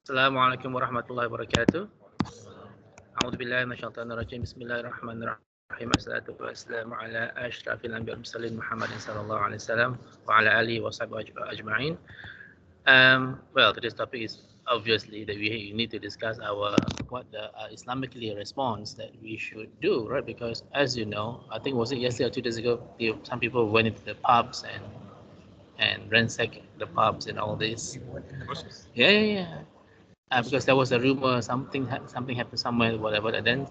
السلام عليكم ورحمة الله وبركاته. أعوذ بالله من الشيطان الرجيم. بسم الله الرحمن الرحيم. الصلاة والسلام على أشرف الأنبياء والمرسلين محمد صلى الله عليه وسلم وعلى آله وصحبه أجمعين. Well, today's topic is obviously that we need to discuss what the Islamically response that we should do, right? Because as you know, I think was it yesterday or 2 days ago, some people went into the pubs and ransacked the pubs and all this. Yeah, yeah, yeah. Because there was a rumor something happened somewhere, whatever. And then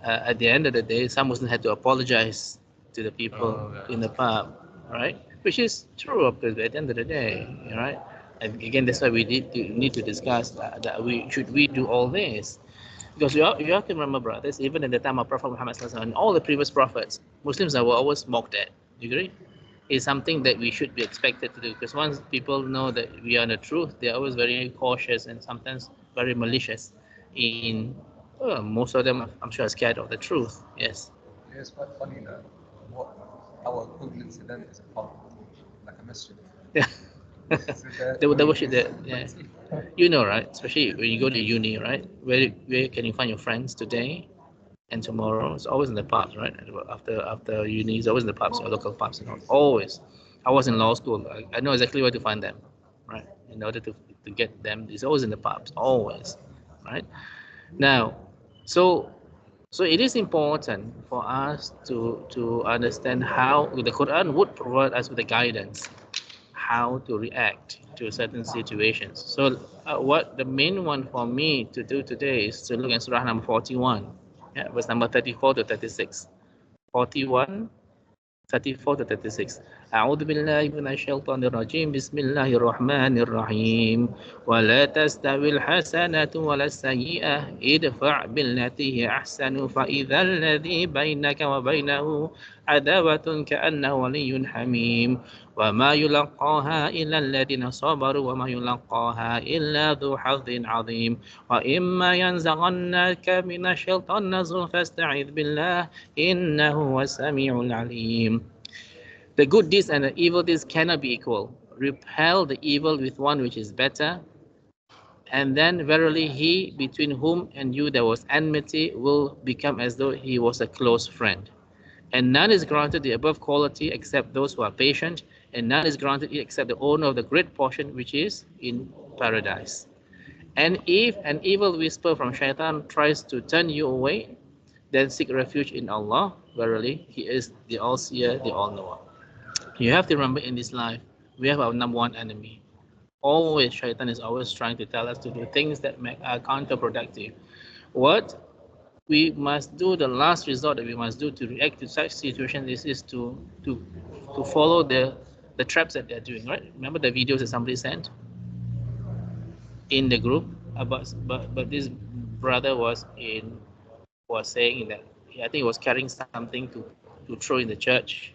at the end of the day, some Muslims had to apologize to the people in the pub, right? Which is true, because at the end of the day, right? And again, that's why we need to discuss that we do all this, because you all can remember, brothers, even in the time of Prophet Muhammad and all the previous prophets, Muslims were always mocked at. Do you agree? Is something that we should be expected to do, because once people know that we are the truth, they're always very cautious and sometimes very malicious in most of them, I'm sure, are scared of the truth. Yes. Yeah, it's quite funny that what our equivalent to them is a pub, like a masjid. Yeah. So they're- They worship that. Yeah. You know, right? Especially when you go to uni, right? Where can you find your friends today and tomorrow? It's always in the pubs, right? After uni, it's always in the pubs, or local pubs, and all. Always. I was in law school. I know exactly where to find them, right? In order to get them, it's always in the pubs, always, right? Now, so so it is important for us to understand how the Quran would provide us with the guidance how to react to certain situations. So what the main one for me to do today is to look at Surah number 41, yeah, verse number 34 to 36. 41, 34 to 36. أعوذ بالله من الشيطان الرجيم. بسم الله الرحمن الرحيم. ولا تستوي الحسنة ولا السيئة ادفع بالتي هي أحسن فإذا الذي بينك وبينه عداوة كأنه ولي حميم وما يلقاها إلا الذين صبروا وما يلقاها إلا ذو حظ عظيم وإما ينزغنك من الشيطان نزغ فاستعذ بالله إنه هو السميع العليم. The good deeds and the evil deeds cannot be equal. Repel the evil with one which is better, and then verily he between whom and you there was enmity will become as though he was a close friend. And none is granted the above quality except those who are patient, and none is granted it except the owner of the great portion which is in paradise. And if an evil whisper from shaitan tries to turn you away, then seek refuge in Allah. Verily, He is the all-seer, the all-knower. You have to remember, in this life, we have our number one enemy. Always, shaitan is always trying to tell us to do things that are counterproductive. What we must do, the last resort that we must do to react to such situations is to follow the traps that they're doing, right? Remember the videos that somebody sent in the group about, but this brother was saying that I think he was carrying something to throw in the church,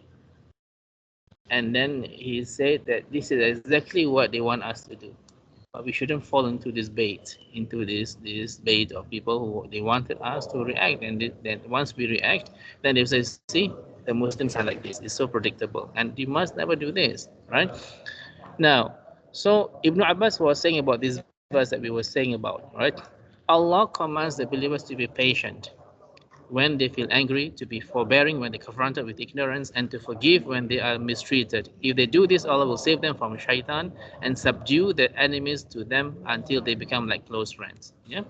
and then he said that this is exactly what they want us to do. But we shouldn't fall into this bait of people who they wanted us to react, and then once we react, then they say, see, the Muslims are like this. It's so predictable, and you must never do this, right? Now, so Ibn Abbas was saying about this verse that we were saying about, right? Allah commands the believers to be patient when they feel angry, to be forbearing when they're confronted with ignorance, and to forgive when they are mistreated. If they do this, Allah will save them from shaitan and subdue their enemies to them until they become like close friends. Yeah.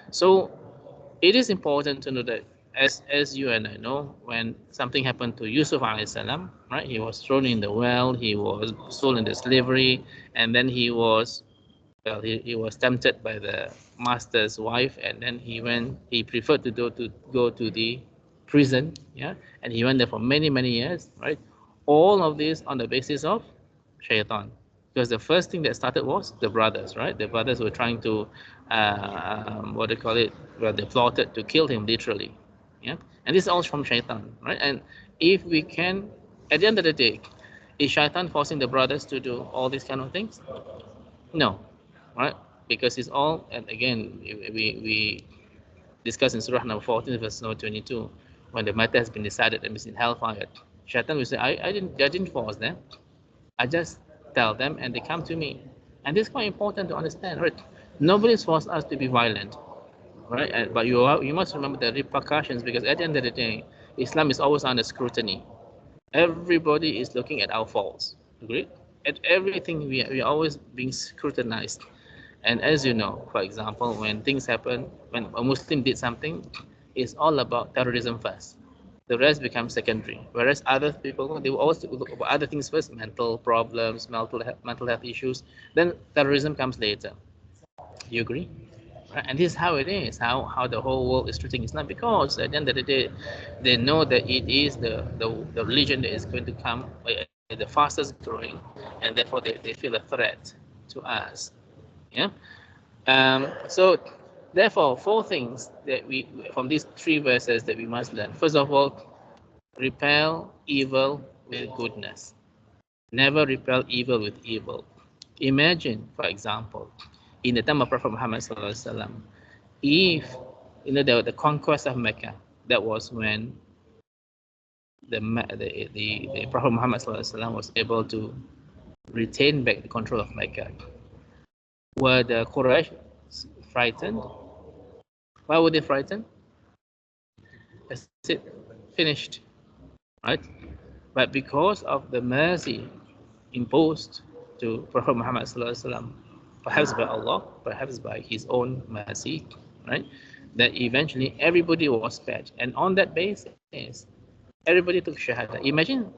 So it is important to know that, as you and I know, when something happened to Yusuf alayhi salam, right? He was thrown in the well, he was sold into slavery, and then he was he was tempted by the master's wife, and then he preferred to go to the prison, yeah, and he went there for many years, right? All of this on the basis of shaitan, because the first thing that started was the brothers, right? The brothers were trying to what they call it, well, they plotted to kill him literally, yeah. And this is all from shaitan, right? And if we can, at the end of the day, is shaitan forcing the brothers to do all these kind of things? No, right? Because it's all, and again, we discuss in Surah number 14, verse number 22, when the matter has been decided and is in hellfire. Shaitan will say, I didn't force them. I just tell them and they come to me. And this is quite important to understand, right? Nobody's forced us to be violent, right? But you must remember the repercussions, because at the end of the day, Islam is always under scrutiny. Everybody is looking at our faults. Agree? At everything, we are always being scrutinized. And as you know, for example, when things happen, when a Muslim did something, it's all about terrorism first. The rest becomes secondary. Whereas other people, they will always look about other things first: mental problems, mental health issues. Then terrorism comes later. You agree? Right? And this is how it is, how the whole world is treating Islam, because at the end of the day, they know that it is the religion that is going to come the fastest growing, and therefore they feel a threat to us. Yeah. So therefore, four things that we from these three verses that we must learn. First of all, repel evil with goodness. Never repel evil with evil. Imagine, for example, in the time of Prophet Muhammad SAW, if the conquest of Mecca, that was when the Prophet Muhammad SAW was able to retain back the control of Mecca. Were the Quraysh frightened? Why were they frightened? That's it, finished, right? But because of the mercy imposed to Prophet Muhammad SAW, perhaps by Allah, perhaps by His own mercy, right? That eventually everybody was spared, and on that basis, everybody took shahada. Imagine,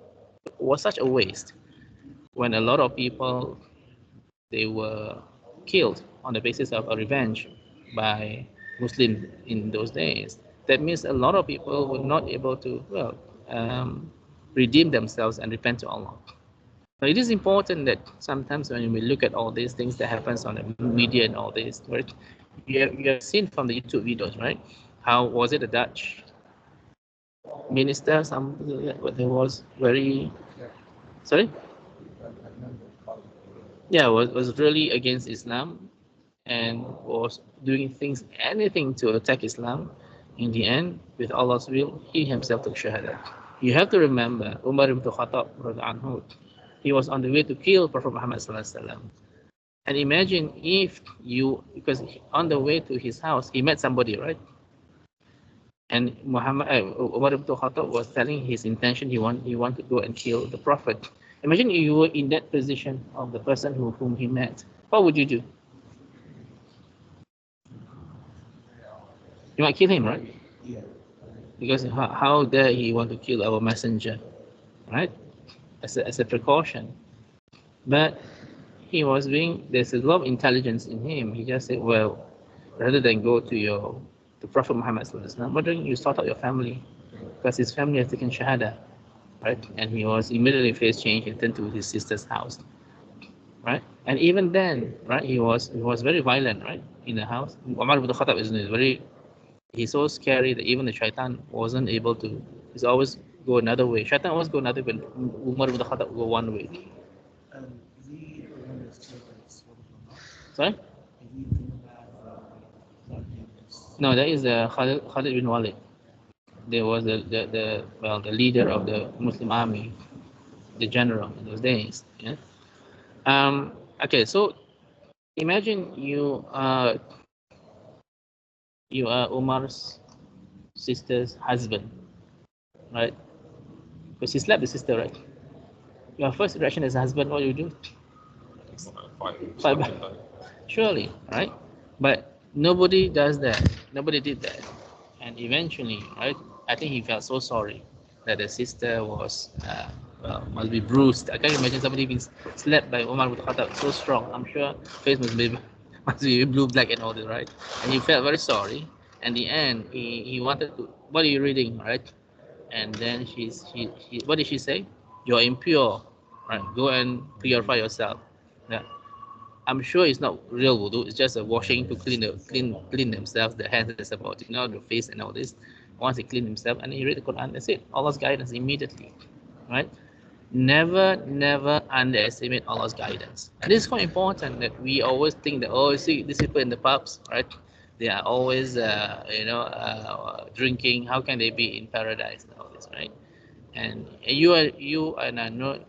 it was such a waste when a lot of people, they were killed on the basis of a revenge by Muslims in those days. That means a lot of people were not able to redeem themselves and repent to Allah. Now, it is important that sometimes when we look at all these things that happens on the media and all this, right? You have seen from the YouTube videos, right? How was it, a Dutch minister? There was very, sorry, yeah, was really against Islam and was doing things, anything to attack Islam. In the end, with Allah's will, he himself took shahada. You have to remember, Umar ibn Khattab, he was on the way to kill Prophet Muhammad sallallahu alaihi wasallam. And imagine if because on the way to his house, he met somebody, right? And Umar ibn Khattab was telling his intention, he want to go and kill the Prophet. Imagine you were in that position of the person whom he met. What would you do? You might kill him, right? Yeah. Because how dare he want to kill our messenger, right? As a precaution. But there's a lot of intelligence in him. He just said, well, rather than go to Prophet Muhammad, why don't you sort out your family? Because his family has taken shahada, right? And he was immediately faced change and turned to his sister's house, right? And even then, right, he was very violent, right, in the house. Umar ibn Khattab he's so scary that even the shaitan wasn't able to. He's always go another way. Shaitan always go another way. Umar ibn Khattab go one way. Is he the one that's killed by the sword of Allah? Sorry? Is he the one that No, that is Khalid bin Walid. There was the leader of the Muslim army, the general in those days. Yeah. Okay, so imagine you are Umar's sister's husband, right? Because he slapped the sister, right? Your first reaction as a husband, what do you do? Fight back. Surely, right? But nobody does that. Nobody did that. And eventually, right, I think he felt so sorry that the sister was, must be bruised. I can't imagine somebody being slapped by Umar ibn Khattab so strong. I'm sure face must be blue, black, and all that, right? And he felt very sorry. And in the end, he wanted to, what are you reading, right? And then what did she say? You're impure, right? Go and purify yourself. Yeah. I'm sure it's not real wudu. It's just a washing to clean themselves, the hands that's about, the face and all this. Once they clean themselves and you read the Quran, that's it. Allah's guidance immediately, right? Never underestimate Allah's guidance. And this is quite important, that we always think that, oh, see these people in the pubs, right? They are always, drinking. How can they be in paradise and all this, right? And you and I know,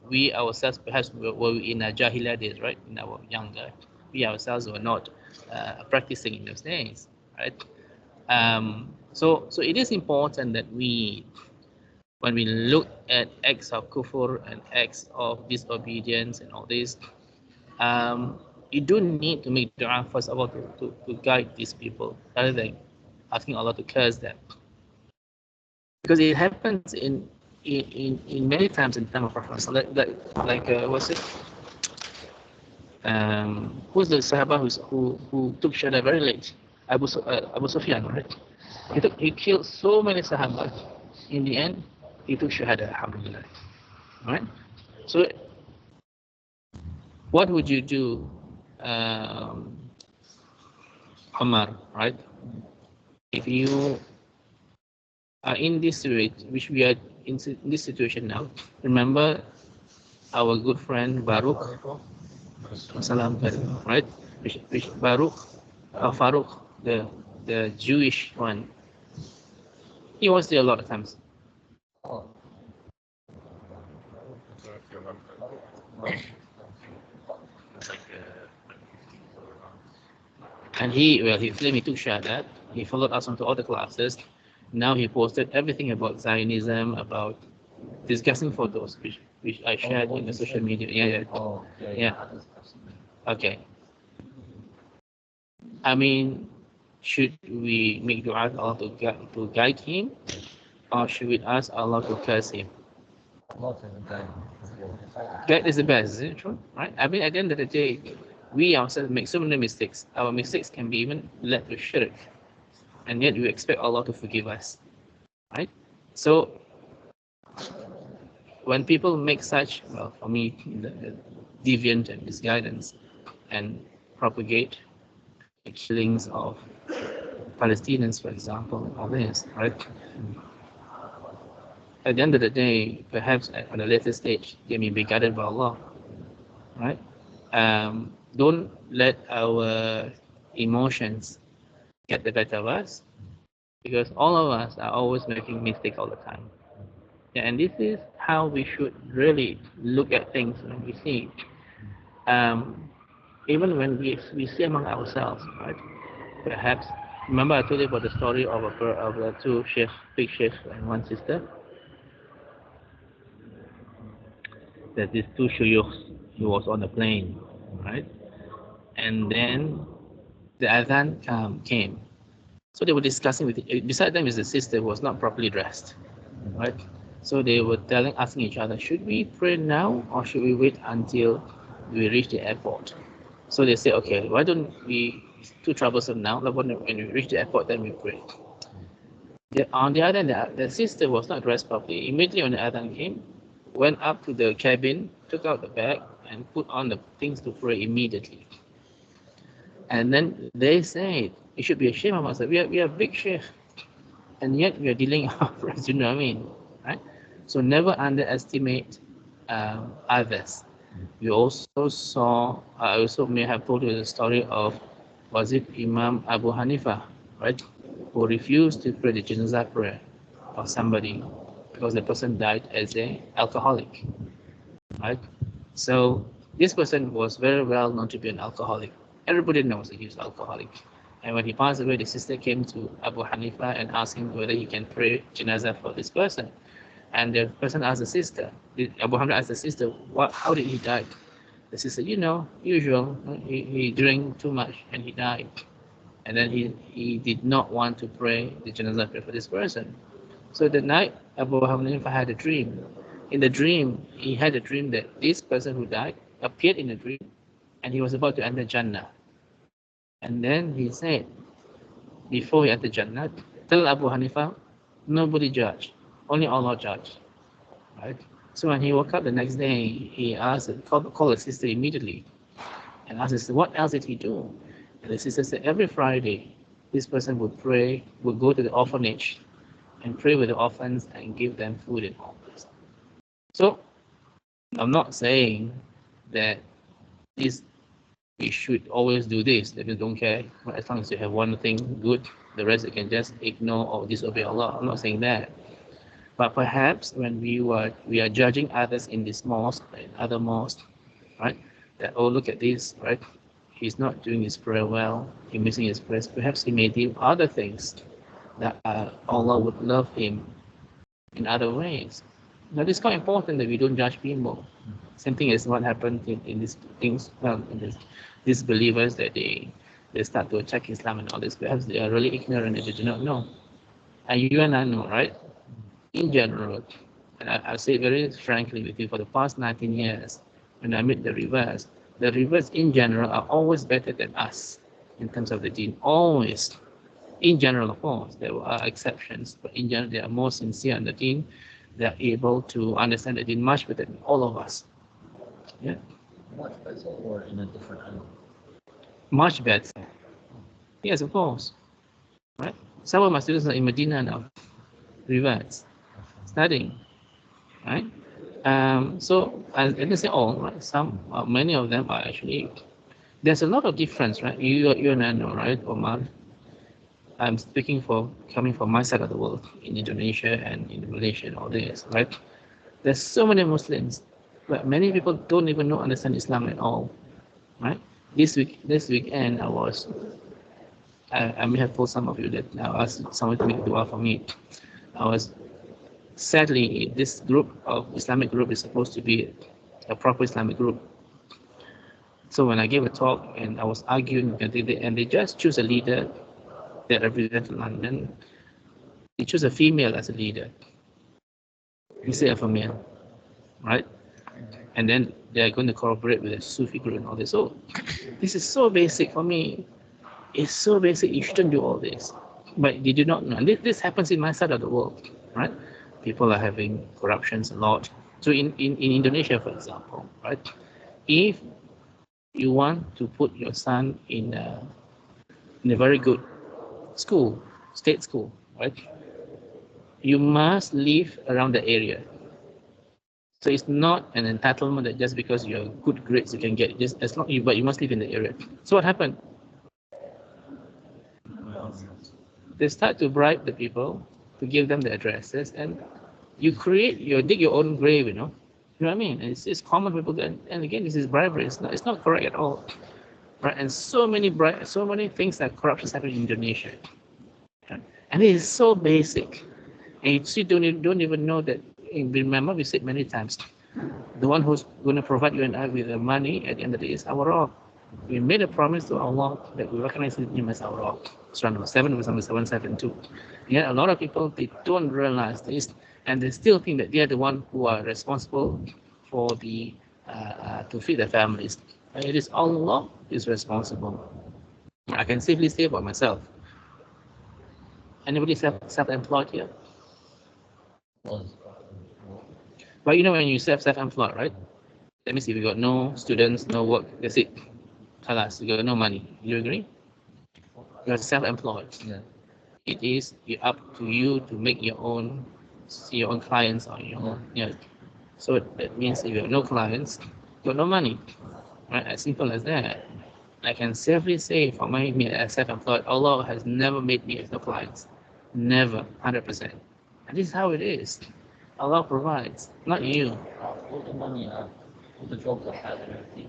we ourselves perhaps were in our Jahiliyyah days, right? In our younger, we ourselves were not practicing in those days, right? So it is important that we, when we look at acts of kufur and acts of disobedience and all this, you do need to make dua first of all to guide these people rather than asking Allah to curse them, because it happens in many times in time of Prophet, like what's it? Who's the Sahaba who took Shahada very late? Abu Sufyan, right? He killed so many Sahaba. In the end, he took Shahada, alhamdulillah. Right? So, what would you do, Omar, right? If you are in this situation, which we are in this situation now, remember our good friend Baruch, Salam, right? Which Baruch, Farouk, the Jewish one, he was there a lot of times. Oh. And he claimed he took Shahadat. He followed us onto all the classes. Now he posted everything about Zionism, about discussing photos, which I shared in the social media. Yeah. Oh, Yeah. Okay. I mean, should we make dua to Allah to guide him, or should we ask Allah to curse him? Guide is the best, isn't it true? Right? I mean, at the end of the day, we ourselves make so many mistakes. Our mistakes can be even led to shirk, and yet we expect Allah to forgive us, right? So when people make such, well, for me, deviant and misguidance and propagate the killings of Palestinians, for example, all this, right? At the end of the day, perhaps at a later stage, they may be guided by Allah, right? Don't let our emotions get the better of us, because all of us are always making mistakes all the time. Yeah, and this is how we should really look at things when we see, even when we see among ourselves, right? Perhaps, remember I told you about the story of the two big sheikhs and one sister? That these two shuyukhs, he was on a plane, right? And then the adhan came. So they were discussing beside them is the sister who was not properly dressed, right? So they were asking each other, should we pray now or should we wait until we reach the airport? So they say, okay, why don't we, it's too troublesome now, when we reach the airport, then we pray. On the other hand, the sister was not dressed properly. Immediately when the adhan came, went up to the cabin, took out the bag, and put on the things to pray immediately. And then they said, it should be a shame of us. We are big sheikh, and yet we are dealing our prayers, you know what I mean? Right? So never underestimate others. We also saw, I also may have told you the story of, was it Imam Abu Hanifa, right? Who refused to pray the janazah prayer of somebody because the person died as an alcoholic, right? So this person was very well known to be an alcoholic. Everybody knows that he was alcoholic. And when he passed away, the sister came to Abu Hanifa and asked him whether he can pray janazah for this person. And the person asked the sister, Abu Hanifa asked the sister, how did he die? The sister, usual, he drank too much and he died. And then he did not want to pray the janazah prayer for this person. So that night, Abu Hanifa had a dream. In the dream, he had a dream that this person who died appeared in a dream and he was about to enter Jannah. And then he said, before he entered Jannah, tell Abu Hanifa, nobody judge, only Allah judge. Right? So when he woke up the next day, he asked, called his sister immediately and asked his sister, what else did he do? And the sister said, every Friday, this person would pray, would go to the orphanage and pray with the orphans and give them food and all this. So I'm not saying that we should always do this, that we don't care. As long as you have one thing good, the rest you can just ignore or disobey Allah. I'm not saying that. But perhaps when we are judging others in this mosque and other mosques, right? That, oh, look at this, right? he's not doing his prayer well, he's missing his prayers, perhaps he may do other things that Allah would love him in other ways. Now, it's quite important that we don't judge people. Same thing as what happened in these things, these believers that they start to attack Islam and all this. Perhaps they are really ignorant and they do not know. And you and I know, right? In general, and I'll say very frankly with you, for the past 19 years, when I meet the reverse in general are always better than us in terms of the deen. Always. In general, of course, there are exceptions, but in general, they are more sincere in the deen. They are able to understand the deen much better than all of us. Yeah. Much better or in a different angle? Much better. Yes, of course. Right? Some of my students are in Medina now, reverse, studying. Right? So I didn't say all, right? Some, many of them are actually. There's a lot of difference, right? You and I know, right, Omar? I'm speaking for coming from my side of the world, in Indonesia and in Malaysia and all this, right? There's so many Muslims, but many people don't even understand Islam at all, right? This weekend, I may have told some of you that I asked someone to make dua for me. Sadly, this group of Islamic group is supposed to be a proper Islamic group. So when I gave a talk and I was arguing, and they just choose a leader that represents London, they choose a female as a leader instead of a male, right? And then they're going to cooperate with a Sufi group and all this. So this is so basic for me. It's so basic. You shouldn't do all this, but they do not know. And this happens in my side of the world, right? People are having corruptions a lot. So in Indonesia, for example, right? If you want to put your son in a very good school, state school, right? You must live around the area. So it's not an entitlement that just because you have good grades you can get it, just as long but you must live in the area. So what happened? They start to bribe the people to give them the addresses, and you dig your own grave, you know. You know what I mean? It's common people, and again, this is bribery. It's not correct at all, right? And so many things that corruption happen in Indonesia, right? And it is so basic, and you don't even know that. Remember, we said many times, the one who's going to provide you and I with the money at the end of the day is our Rabb. We made a promise to Allah that we recognize Him as our Rabb. Surah number 7 was number 772. Yet a lot of people, they don't realize this, and they still think that they are the one who are responsible for the to feed their families. And it is Allah who is responsible. I can safely say about myself. Anybody self-employed here? But you know when you self-employed, right? That means if you got no students, no work, that's it. Halas, you got no money. You agree? You're self-employed. Yeah. It is up to you to make your own clients on your own. Yeah. So that means if you have no clients, you got no money. Right? As simple as that. I can safely say for me as self-employed, Allah has never made me as no clients. Never, 100%. And this is how it is. Allah provides, not you. All the money, all the jobs I had and everything,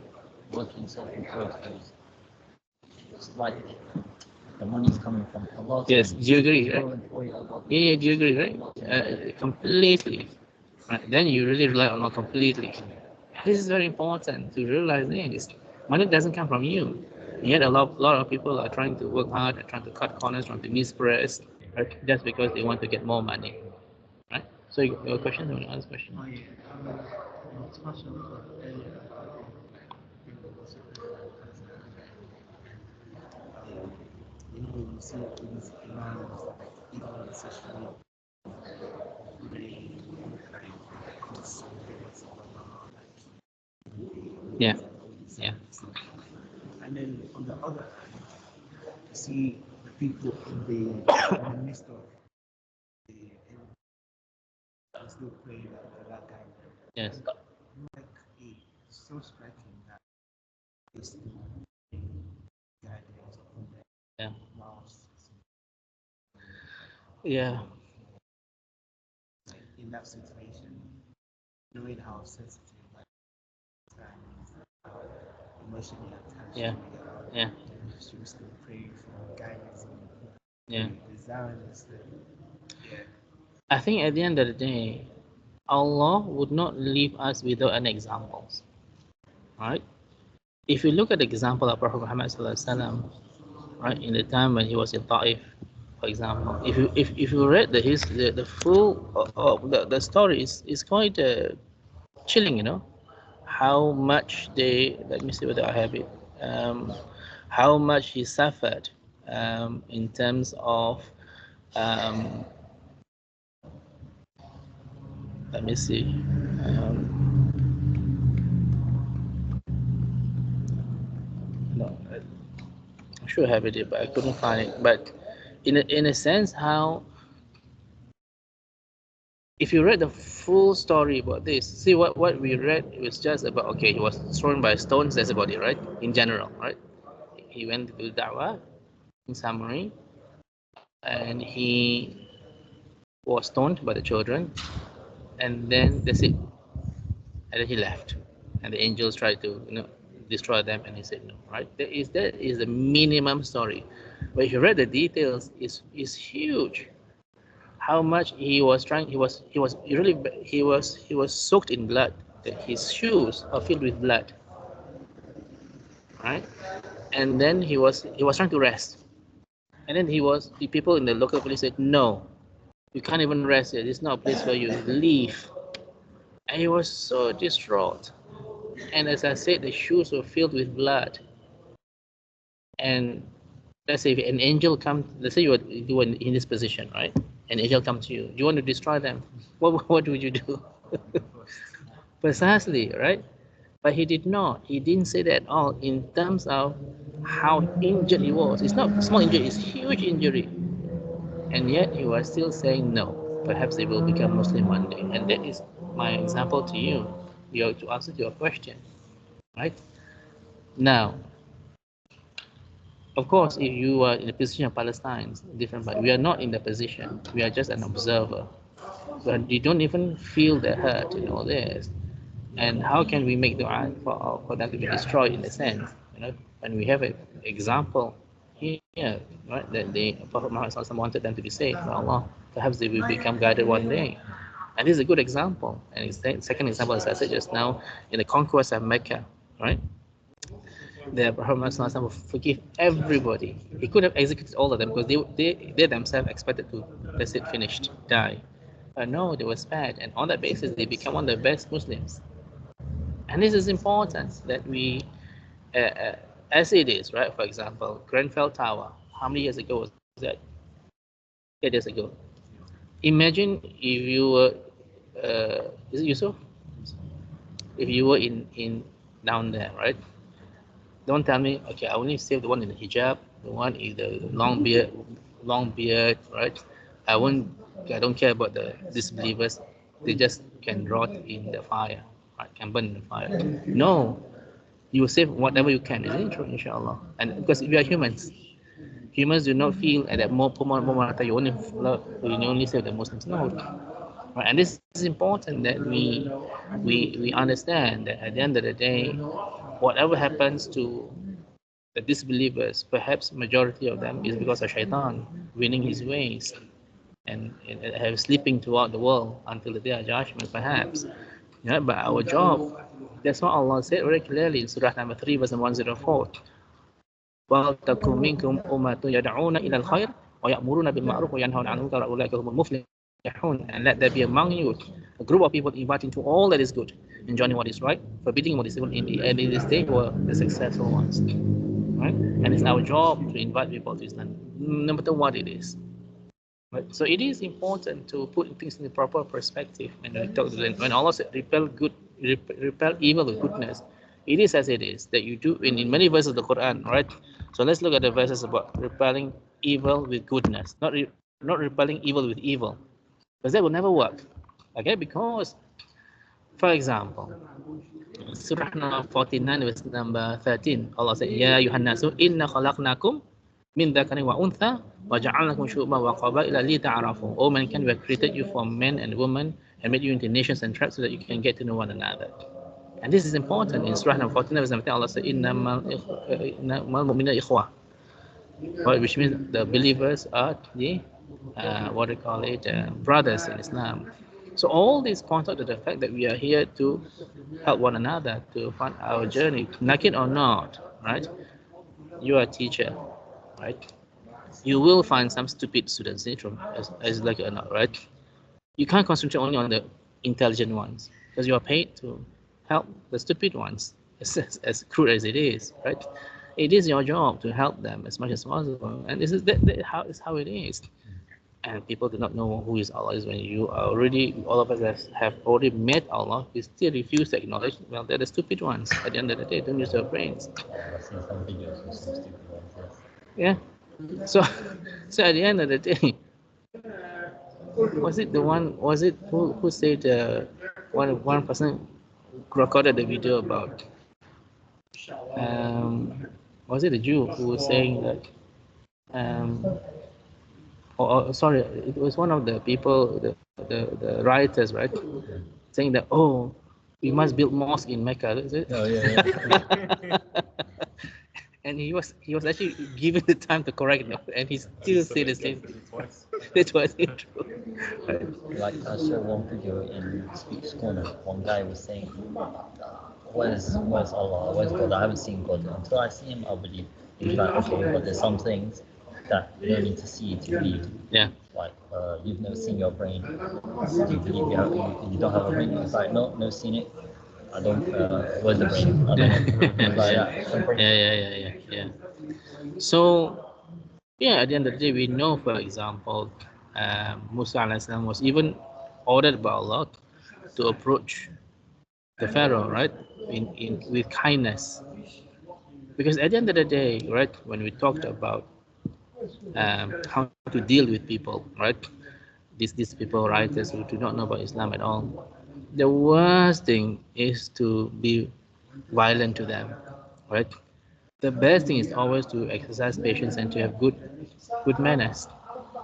working self-employed, it's like the money's coming from Allah. Yes, do you agree, right? Yeah, do you agree, right? Completely. Right? Then you really rely on Allah completely. This is very important to realize this. Money doesn't come from you. Yet a lot of people are trying to work hard, and trying to cut corners, trying to mispress, right? Just because they want to get more money. Right? So your question, you want to ask a question? Oh, yeah. It's question earlier. You know, you see these imams, like, even especially they Yeah. Yeah. and then on the other hand, you see the people in the midst of the are still praying for that guy. Yes. Like it's so striking that it's the guy that was on there. Yeah. Wow. Yeah. In that situation, knowing how sensitive like and emotionally attached Yeah. we are Yeah. She was still praying for guidance Yeah. and desires. Yeah. I think at the end of the day, Allah would not leave us without any examples. Right? If you look at the example of Prophet Muhammad Sallallahu Alaihi Wasallam, right, in the time when he was in Ta'if, for example, if you read the full the story is quite chilling, you know, how much they, let me see whether I have it, how much he suffered in terms of um, let me see. No, I'm sure I have it, but I couldn't find it. But in a sense, how if you read the full story about this, see what we read, it was just about, okay, he was thrown by stones, that's about it, right? In general, right? He went to do da'wah, in summary, and he was stoned by the children, and then that's it. And then he left, and the angels tried to, you know, destroy them, and he said no, right? That is the minimum story. But if you read the details, is huge. How much he was trying, he was soaked in blood. That his shoes are filled with blood, right? And then he was trying to rest, and then the people in the local police said, no, you can't even rest here, this is not a place for you, leave. And he was so distraught, and as I said, the shoes were filled with blood. And let's say if an angel comes, let's say you were in this position, right? An angel comes to you, do you want to destroy them? What would you do? Precisely, right? But he did not. He didn't say that at all in terms of how injured he was. It's not small injury, it's huge injury. And yet he was still saying no. Perhaps they will become Muslim one day. And that is my example to you. You have to answer to your question, right? Now, of course, if you are in the position of Palestine, it's different, but we are not in the position. We are just an observer. But you don't even feel the hurt in all this. And how can we make dua for them to be destroyed in a sense? You know, and we have an example here, right? That the Prophet Muhammad wanted them to be saved by Allah. Perhaps they will become guided one day. And this is a good example. And the second example, as I said just now, in the conquest of Mecca, right? The Prophet Muhammad will forgive everybody. He could have executed all of them because they themselves expected to, that's it, finished, die. But no, they were spared. And on that basis, they become one of the best Muslims. And this is important that we, as it is, right? For example, Grenfell Tower, how many years ago was that? 8 years ago. Imagine if you were, is it Yusuf? If you were in down there, right? Don't tell me, okay, I only save the one in the hijab, the one in the long beard, right? I don't care about the disbelievers. They just can rot in the fire, right? Can burn in the fire. No, you will save whatever you can, isn't it true, inshallah? And because we are humans, humans do not feel at that moment that you only save the Muslims. No, right? And this is important that we understand that at the end of the day, whatever happens to the disbelievers, perhaps majority of them is because of Shaitan winning his ways and have sleeping throughout the world until the day of judgment, perhaps. Yeah, but our job, that's what Allah said very clearly in Surah number 3, verse 104. وَلْتَكُنْ مِنْكُمْ أُمَّةٌ يَدْعُونَ إِلَى الْخَيْرِ وَيَأْمُرُونَ بِالْمَعْرُوفِ وَيَنْهَوْنَ عَنِ الْمُنكَرِ وَأُولَٰئِكَ هُمُ الْمُفْلِحُونَ. And let there be among you a group of people inviting to all that is good, enjoining what is right, forbidding what is evil. In the end of this day were the successful ones. Right? And it's our job to invite people to Islam, no matter what it is. Right? So it is important to put things in the proper perspective. And when Allah said repel evil with goodness, it is as it is that you do in many verses of the Quran, right? So let's look at the verses about repelling evil with goodness, not repelling evil with evil, because that will never work. Okay, because for example, Surah number 49, verse number 13, Allah said, Ya Yuhannasu, inna khalaqnakum min dhakarin wa untha wa ja'alnakum syu'ban wa qabaila li ta'arafu. O mankind, we have created you from men and women and made you into nations and tribes so that you can get to know one another. And this is important. In Surah number 14, verse number 10, Allah said, innamal mu'mina ikhwah. Which means the believers are the, what they call it, brothers in Islam. So all these point out to the fact that we are here to help one another, to find our journey, like it or not, right? You are a teacher, right? You will find some stupid students syndrome, as like it or not, right? You can't concentrate only on the intelligent ones, because you are paid to help the stupid ones, as crude as it is, right? It is your job to help them as much as possible, and this is how it is. And people do not know who is Allah is when you are already, all of us have already met Allah. We still refuse to acknowledge. Well, they're the stupid ones. At the end of the day, don't use your brains. I've seen some videos with some stupid ones. Yeah. So, so at the end of the day, was it the one? Was it who said one person recorded the video about? Was it a Jew who was saying that? Sorry, it was one of the people, the rioters, right? Saying that, oh, we must build mosque in Mecca, is it? Oh yeah. And he was actually given the time to correct them, and he still said the same thing. That wasn't true. Right. Like I saw one video in Speech Corner. One guy was saying, where's Allah? Where's God? I haven't seen God. Until I see him, I'll believe. He's like, okay, but there's some things that you don't need to see to believe. Yeah. Like you've never seen your brain. Do you believe you don't have a brain? It's like, no, seen it. I don't. Where's the brain? I don't know. Like, Yeah. So, yeah, at the end of the day, we know, for example, Musa a.s. was even ordered by Allah to approach the Pharaoh, right, with kindness. Because at the end of the day, right, when we talked about how to deal with people, right, these people, writers who do not know about Islam at all, the worst thing is to be violent to them, right? The best thing is always to exercise patience and to have good manners.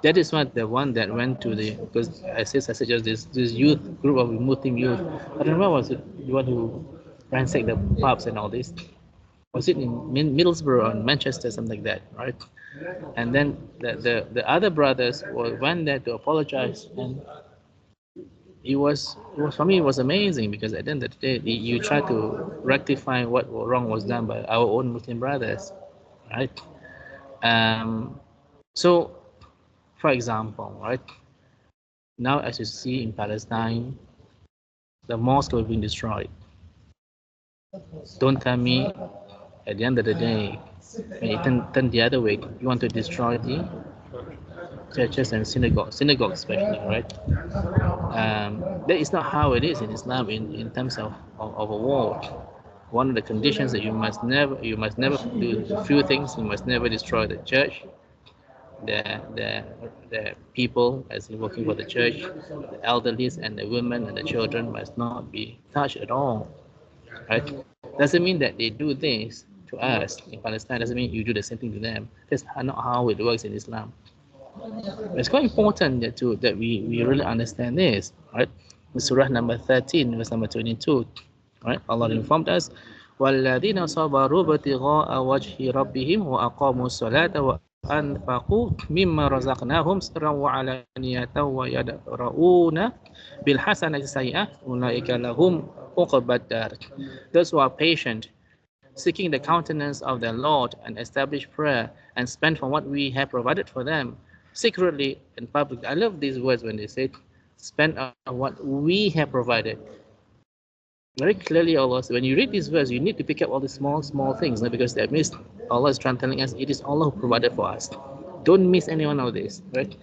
That is what the one that went to the, because I suggest this youth group of Muslim youth. I don't know, was it the one who ransacked the pubs and all this? Was it in Middlesbrough or Manchester, something like that, right? And then the other brothers went there to apologize, and it was for me, it was amazing, because at the end of the day, you try to rectify what wrong was done by our own Muslim brothers, right? So, for example, right, now as you see in Palestine, the mosque will be destroyed. Don't tell me at the end of the day, when you turn the other way, you want to destroy the churches and synagogues especially, right? That is not how it is in Islam in terms of a war. One of the conditions that you must never do a few things. You must never destroy the church, the people as in working for the church, the elderly and the women and the children must not be touched at all, right? Doesn't mean that they do this to us in Palestine, doesn't mean you do the same thing to them. That's not how it works in Islam. It's quite important that we really understand this, right? In Surah number 13, verse number 22, right? Allah informed us, وَالَّذِينَ صَبَرُوا ابْتِغَاءَ وَجْهِ رَبِّهِمْ وَأَقَامُوا الصَّلَاةَ وَأَنفَقُوا مِمَّا رَزَقْنَاهُمْ سِرًّا وَعَلَانِيَةً وَيَدْرَؤُونَ بِالْحَسَنَةِ السَّيِّئَةَ أُولَٰئِكَ لَهُمْ عُقْبَى الدَّارِ. Those who are patient, seeking the countenance of their Lord, and establish prayer and spend from what we have provided for them, secretly and publicly. I love these words when they say, spend on what we have provided. Very clearly, Allah, when you read these verses, you need to pick up all the small things, because that means Allah is trying telling us it is Allah who provided for us. Don't miss any one of this, right?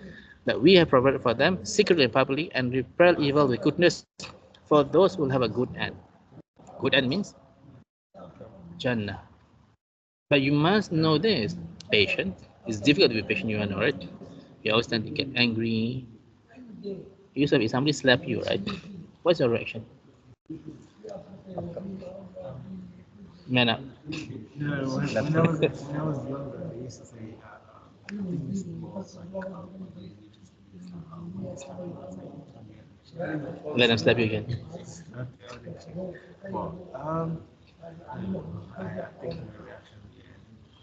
That we have provided for them secretly and publicly, and repel evil with goodness for those who will have a good end. Good end means Jannah. But you must know this, patient. It's difficult to be patient, you know, right? You always tend to get angry. If somebody slap you, right? What's your reaction? Man up. When I was younger, I used to say, I think it's more like religious beliefs. Let them slap you again. Well, I think my reaction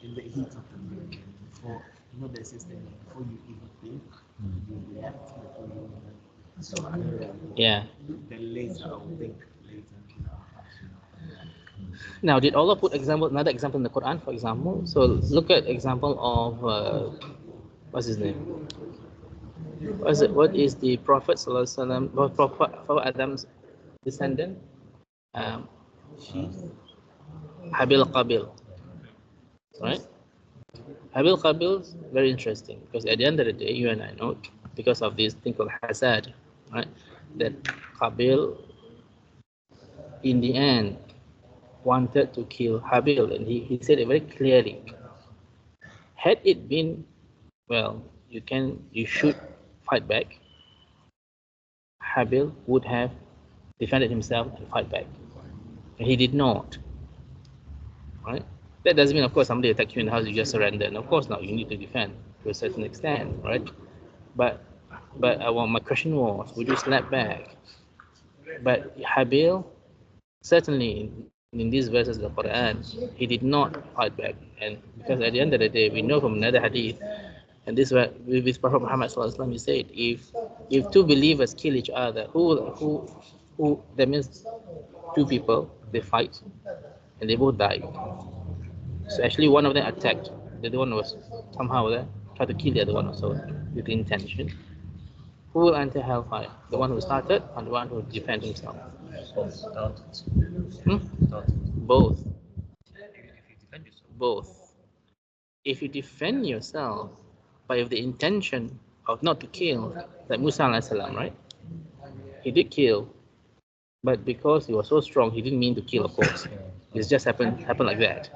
in the heat of the moment, before you know the system, before you even think, you react before you even. So I don't know. Yeah. Then later I will think later. Now, did Allah put another example in the Quran, for example? So look at example of what's his name? What is the Prophet ﷺ, Prophet Adam's descendant? Habil Qabil, right? Habil Qabil is very interesting because at the end of the day, you and I know, because of this thing called hasad, right? That Qabil, in the end, wanted to kill Habil, and he said it very clearly. Had it been, well, you should fight back, Habil would have defended himself and fight back. And he did not. Right? That doesn't mean, of course, somebody attacks you in the house, you just surrender. And of course not, you need to defend to a certain extent, right? But my question was, would you slap back? But Habil, certainly in these verses of the Quran, he did not fight back. And because at the end of the day, we know from another hadith, and this was with Prophet Muhammad ﷺ, he said, if two believers kill each other, who that means two people, they fight and they both die. So actually one of them attacked, the other one was somehow there, tried to kill the other one also with intention. Who will enter hellfire? The one who started and the one who defended himself. Both. Both. If you defend yourself, but with the intention of not to kill, like Musa alayhi salam, right? He did kill, but because he was so strong, he didn't mean to kill, of course. It just happened like that.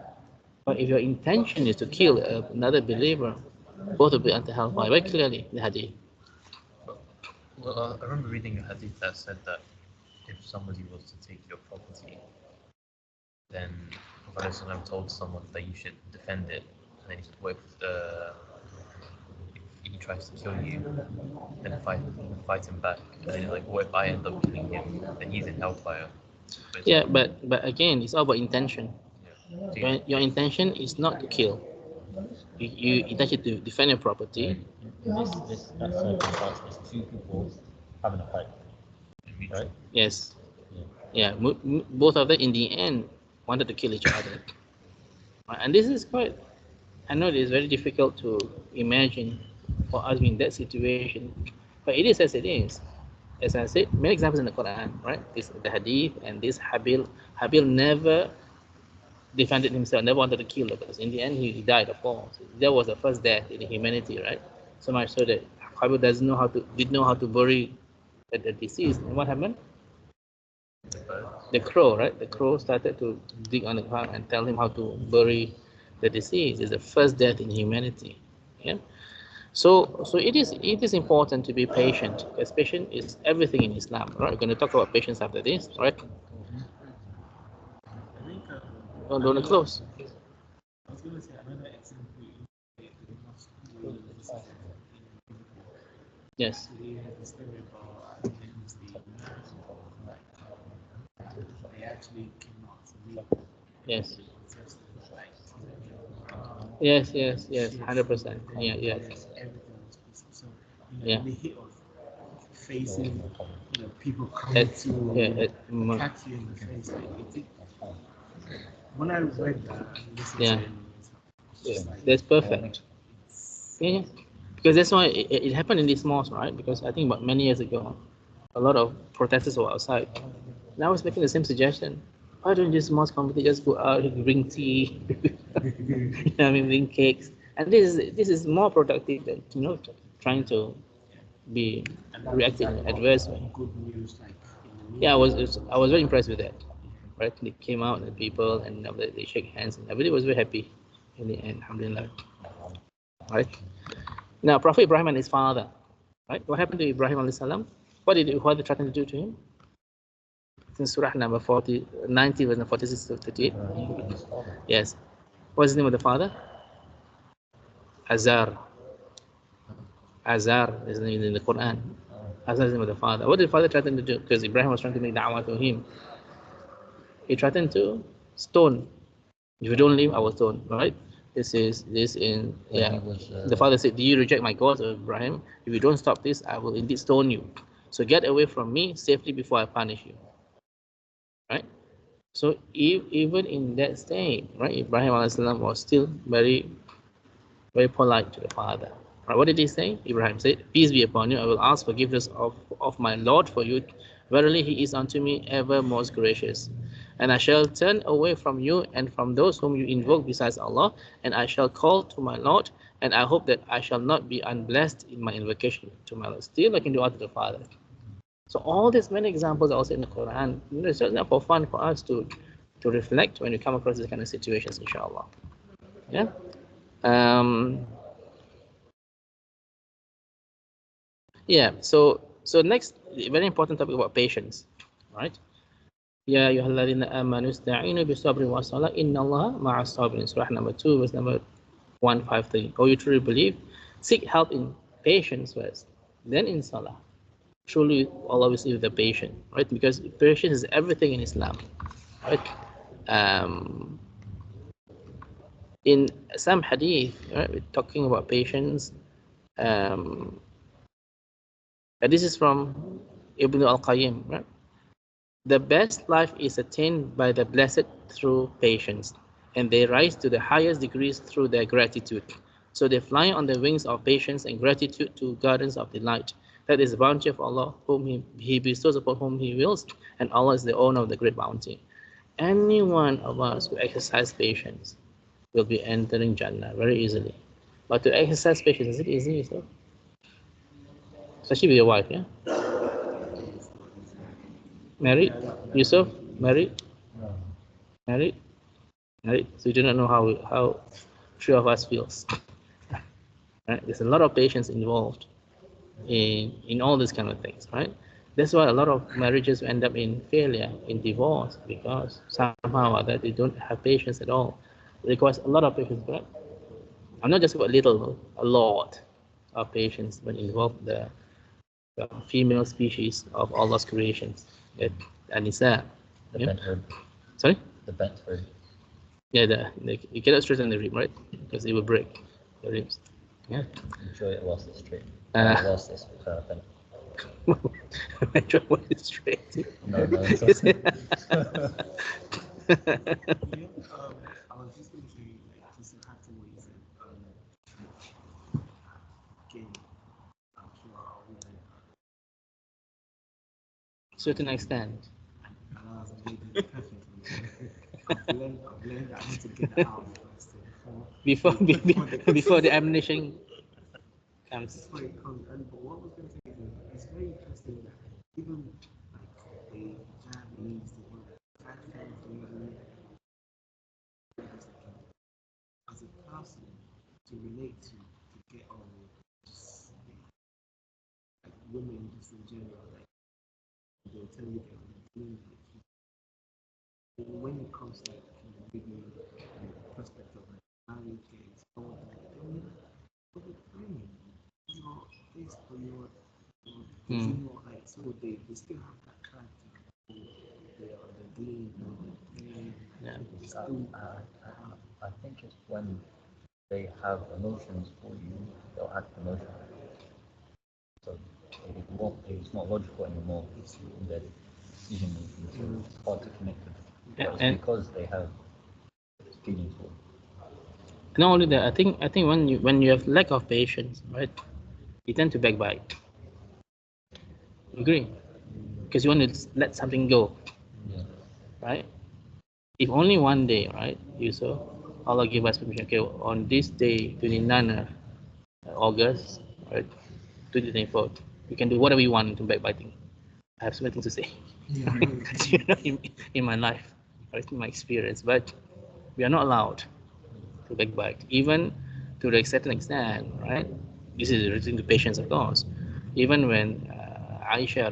But if your intention is to kill another believer, both will be under hellfire. Very clearly, the hadith. Well, I remember reading a hadith that said that if somebody was to take your property, then Prophet told someone that you should defend it, and then he said, what if he tries to kill you, then fight him back, and then like, what if I end up killing him, then he's in hellfire. Yeah, but again, it's all about intention. Yeah. Your intention is not to kill. You intention to defend your property. That circumstance is two people having a fight, right? Yes. Yeah. Both of them in the end wanted to kill each other. And this is quite, I know it is very difficult to imagine for us in that situation, but it is as it is. As I said, many examples in the Quran, right? The hadith and this Habil never defended himself, never wanted to kill others. In the end, he died, of course. That was the first death in humanity, right? So much so that Habil didn't know how to bury the deceased. And what happened? The crow, right? The crow started to dig on the ground and tell him how to bury the deceased. It's the first death in humanity. Yeah. So it is important to be patient, because patience is everything in Islam. Right? We're going to talk about patience after this, right? Don't close. I was going to say another example is Yes. he has a story about they actually came out to meet. Yes. Yes, 100%. Yeah. Everything was peaceful. So in the hit of facing people coming to attack you in the face, when I read that and listened to it, that's perfect. Yeah, because that's why it happened in this mosque, right? Because I think about many years ago, a lot of protesters were outside. And I was making the same suggestion. Why don't this mosque community just go out and bring tea, bring cakes? And this is more productive than trying to be reacting in an adverse way. Yeah, I was very impressed with that. Right, they came out and people and they shake hands and everybody was very happy in the end. Alhamdulillah. Right. Now, Prophet Ibrahim and his father. Right. What happened to Ibrahim alayhi salam? What did they threaten to do to him? It's in Surah number 90, verse 46 to 38. Yes. What's the name of the father? Azar. Azar is the name in the Quran. assassin with the father. What did the father threaten to do? Because Ibrahim was trying to make da'wah to him. He threatened to stone. If you don't leave, I will stone. Right? This in When he was, the father said, "Do you reject my God, O Ibrahim? If you don't stop this, I will indeed stone you. So get away from me safely before I punish you." Right? So even in that state, right, Ibrahim alayhi salam was still very, very polite to the father. Right? What did he say? Ibrahim said, "Peace be upon you. I will ask forgiveness of my Lord for you. Verily, He is unto me ever most gracious. And I shall turn away from you and from those whom you invoke besides Allah, and I shall call to my Lord, and I hope that I shall not be unblessed in my invocation to my Lord." Still I can do out to the father. So all these many examples are also in the Quran. It's just for fun for us to reflect when we come across these kind of situations, inshallah. Yeah. Yeah. So next, very important topic about patience, right? Ya ayyuhalladzina amanu ista'inu bis-sabri was-salah innallaha ma'as sabirin. Surah number 2, verse number 153. Oh, you truly believe, seek help in patience first, then in salah. Truly, Allah will see the patient, right? Because patience is everything in Islam, right? In some hadith, right, we're talking about patience. This is from Ibn al-Qayyim, right? The best life is attained by the blessed through patience, and they rise to the highest degrees through their gratitude. So they fly on the wings of patience and gratitude to gardens of delight. That is the bounty of Allah, whom He bestows upon whom He wills, and Allah is the owner of the great bounty. Any one of us who exercise patience will be entering Jannah very easily. But to exercise patience, is it easy, Yusuf? Especially with your wife, yeah? Married? Yusuf? Married? no, Married? Married? So you do not know how three of us feels. Right? There's a lot of patience involved in all these kind of things, right? That's why a lot of marriages end up in failure, in divorce, because somehow or other they don't have patience at all. It requires a lot of patience, right? I'm not just about little, a lot of patience when involved the female species of Allah's creations, Anisa. the Yeah? bent rib. Sorry? The bent rib. Yeah, you cannot straighten the rib, right? Because it will break the ribs. Yeah. Enjoy it whilst it's straight. Whilst it's bent. Enjoy what is straight. No, it's I was just going to say, like, just add to what you said. Again, I'm sure I'll be Certain extent. and I was making it perfectly. I've learned that I need to get that out first Before the ammunition comes. before it comes. But what I was going to say is it's very interesting that even like the Japanese, the one that as a person to relate to get on with just like women just in general, like they'll tell you they're doing it. But when it comes to like, maybe the prospect of like marriage, kids, all that, but the praying, you're this or you're like so they still have that character. They are the gleam, Yeah. I think it's when they have emotions for you, they'll act emotional. So it's not logical anymore. It's embedded in emotions, so it's hard to connect with them. Yeah, But it's and- because they have feelings for you. Not only that, I think when you have lack of patience, right, you tend to backbite. You agree? Because you want to let something go, Yeah. right? If only one day, right, you saw Allah give us permission. Okay, on this day, 29th August, right, 2024, you can do whatever you want to backbiting. I have so many things to say. yeah, You know, in my life, right, in my experience, but we are not allowed to backbite, even to a certain extent, right? This is relating to patience, of course. Even when Aisha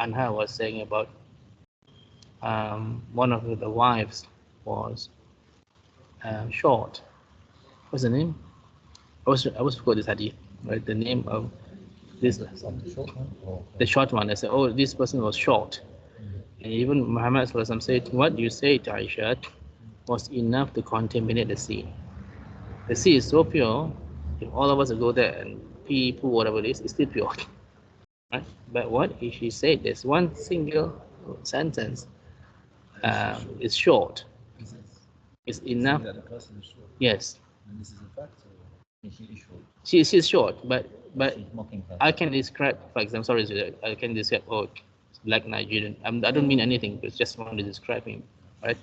Anha was saying about one of the wives was short. What's the name? I was forgot this hadith, right? The name of This Some short one or the short one. They say, oh, this person was short. And even Muhammad SAW said, what you say to Aisha was enough to contaminate the sea. The sea is so pure, if all of us go there and pee, poo, whatever it is, it's still pure. Right? But what she said, there's one single sentence, it's short. It's enough. That the person is short. Yes, And this is a fact. Or she is short. she's short, but She's mocking her. I can describe, for example, sorry, I can describe, oh, black Nigerian. I don't mean anything, but just want to describe him, right?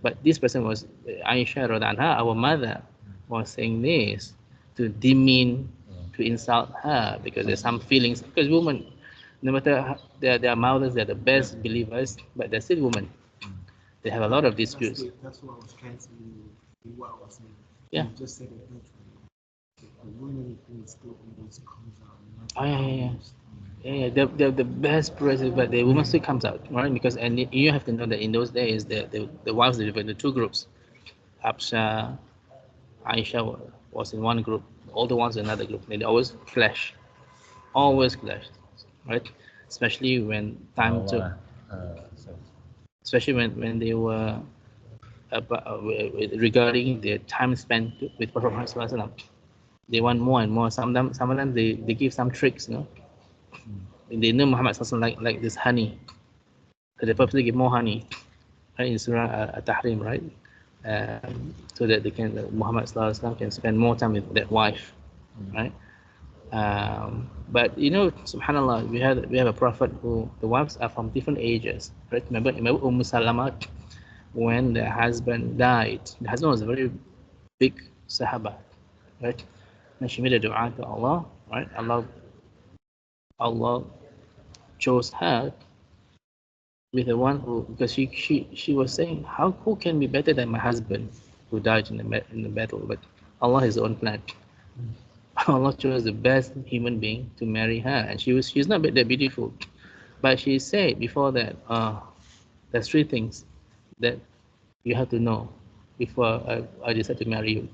But this person was Aisha Radha Anha, our mother, was saying this to demean, to insult her because there's some feelings. Because women, no matter their mothers, they're the best believers, but they're still women. They have a lot of disputes. That's what I was trying to what I was saying. Yeah. You just said it that the women who still always comes out. Oh, yeah. Yeah, they're the best present, but the woman still comes out, right? Because and you have to know that in those days, the wives were divided into two groups. Hafsa, Aisha was in one group, all the ones in another group. They always clash, right? Especially when time to, especially when they were regarding their time spent with Prophet Muhammad. They want more and more. Some of them they give some tricks, you know. They know Muhammad like this honey. So they purposely give more honey, right, in Surah At-Tahrim, right? So that they can Muhammad can spend more time with that wife, right? But you know, subhanallah, we have a prophet who the wives are from different ages, right? Remember Salama, when the husband died, the husband was a very big Sahaba, right? And she made a dua to Allah, right? Allah chose her with the one who, because she was saying, who can be better than my husband who died in the battle? But Allah has his own plan. Allah chose the best human being to marry her, and she's not that beautiful, but she said before that, there's three things that you have to know before I decide to marry you.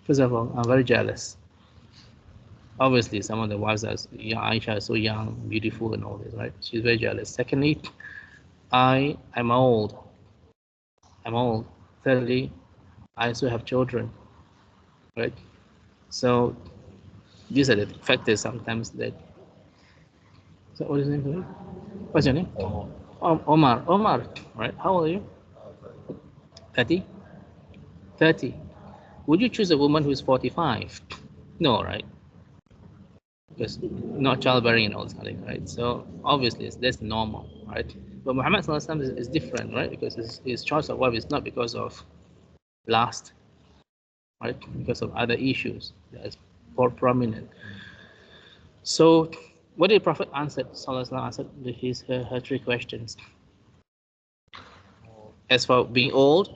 First of all, I'm very jealous. Obviously, some of the wives are Aisha is so young, beautiful, and all this, right? She's very jealous. Secondly, I'm old. Thirdly, I also have children, right? So these are the factors sometimes that. So what is your name? What's your name? Omar, right? How old are you? 30? 30. Would you choose a woman who's 45? No, right? Because not childbearing and all this kind of thing, right? So obviously that's normal, right? But Muhammad is different, right? Because his choice of wife is not because of lust, right? Because of other issues that's more prominent. So what did the Prophet answer? Sallallahu answered her three questions. As for being old,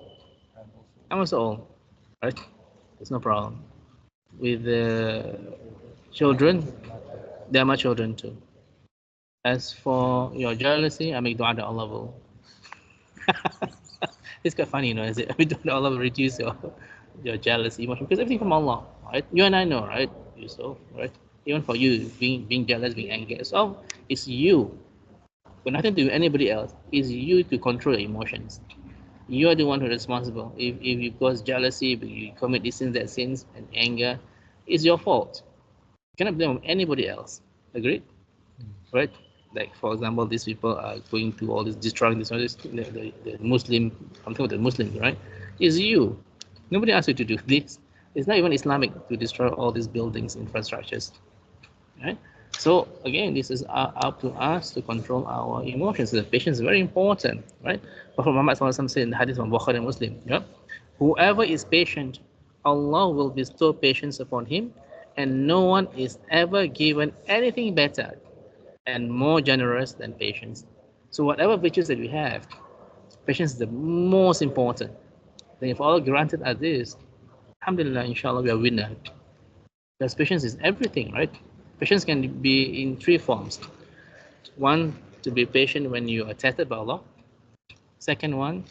I'm also old, right? There's no problem. With the children, they're my children too. As for your jealousy, I make dua that Allah will. It's quite funny, you know, is it? I make dua that Allah will reduce your jealousy emotion, because everything from Allah, right? You and I know, right? Yusuf, right? Even for you, being jealous, being angry, so it's you. Got nothing to do with anybody else. It's you to control your emotions. You are the one who is responsible. If you cause jealousy, if you commit these sins, that sins, and anger, it's your fault. You cannot blame anybody else. Agreed? Right? Like, for example, these people are going to all this, destroying this, the Muslim, I'm talking about the Muslims, right? It's you. Nobody asked you to do this. It's not even Islamic to destroy all these buildings, infrastructures, right? So again, this is up to us to control our emotions. The patience is very important, right? Prophet Muhammad said in the hadith from Bukhari and Muslim, yeah? Whoever is patient, Allah will bestow patience upon him, and no one is ever given anything better and more generous than patience. So whatever virtues that we have, patience is the most important. Then if all granted are this, alhamdulillah, inshallah, we are winner. Because patience is everything, right? Patience can be in three forms. One, to be patient when you are tested by Allah. Second one,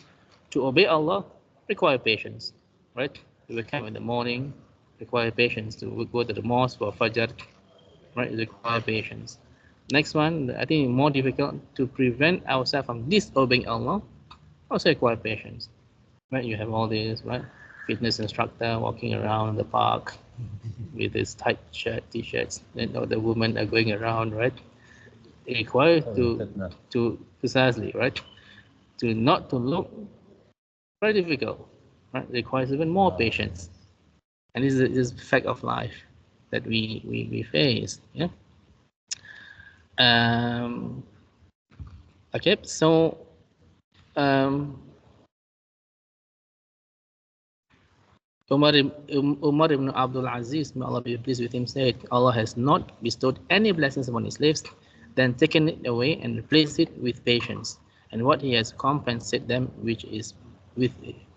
to obey Allah require patience, right? You wake up in the morning, require patience to go to the mosque for Fajr, right? It requires patience. Next one, I think more difficult, to prevent ourselves from disobeying Allah, also require patience, right? You have all these, right? Fitness instructor walking around the park with his tight shirt, t-shirts, and all the women are going around, right? It requires to precisely, right? To not to look very difficult, right? It requires even more patience, and this is a fact of life that we face. Yeah. Okay, so Umar ibn Abdul Aziz, may Allah be pleased with him, said, Allah has not bestowed any blessings upon his slaves, then taken it away and replaced it with patience. And what he has compensated them, which is with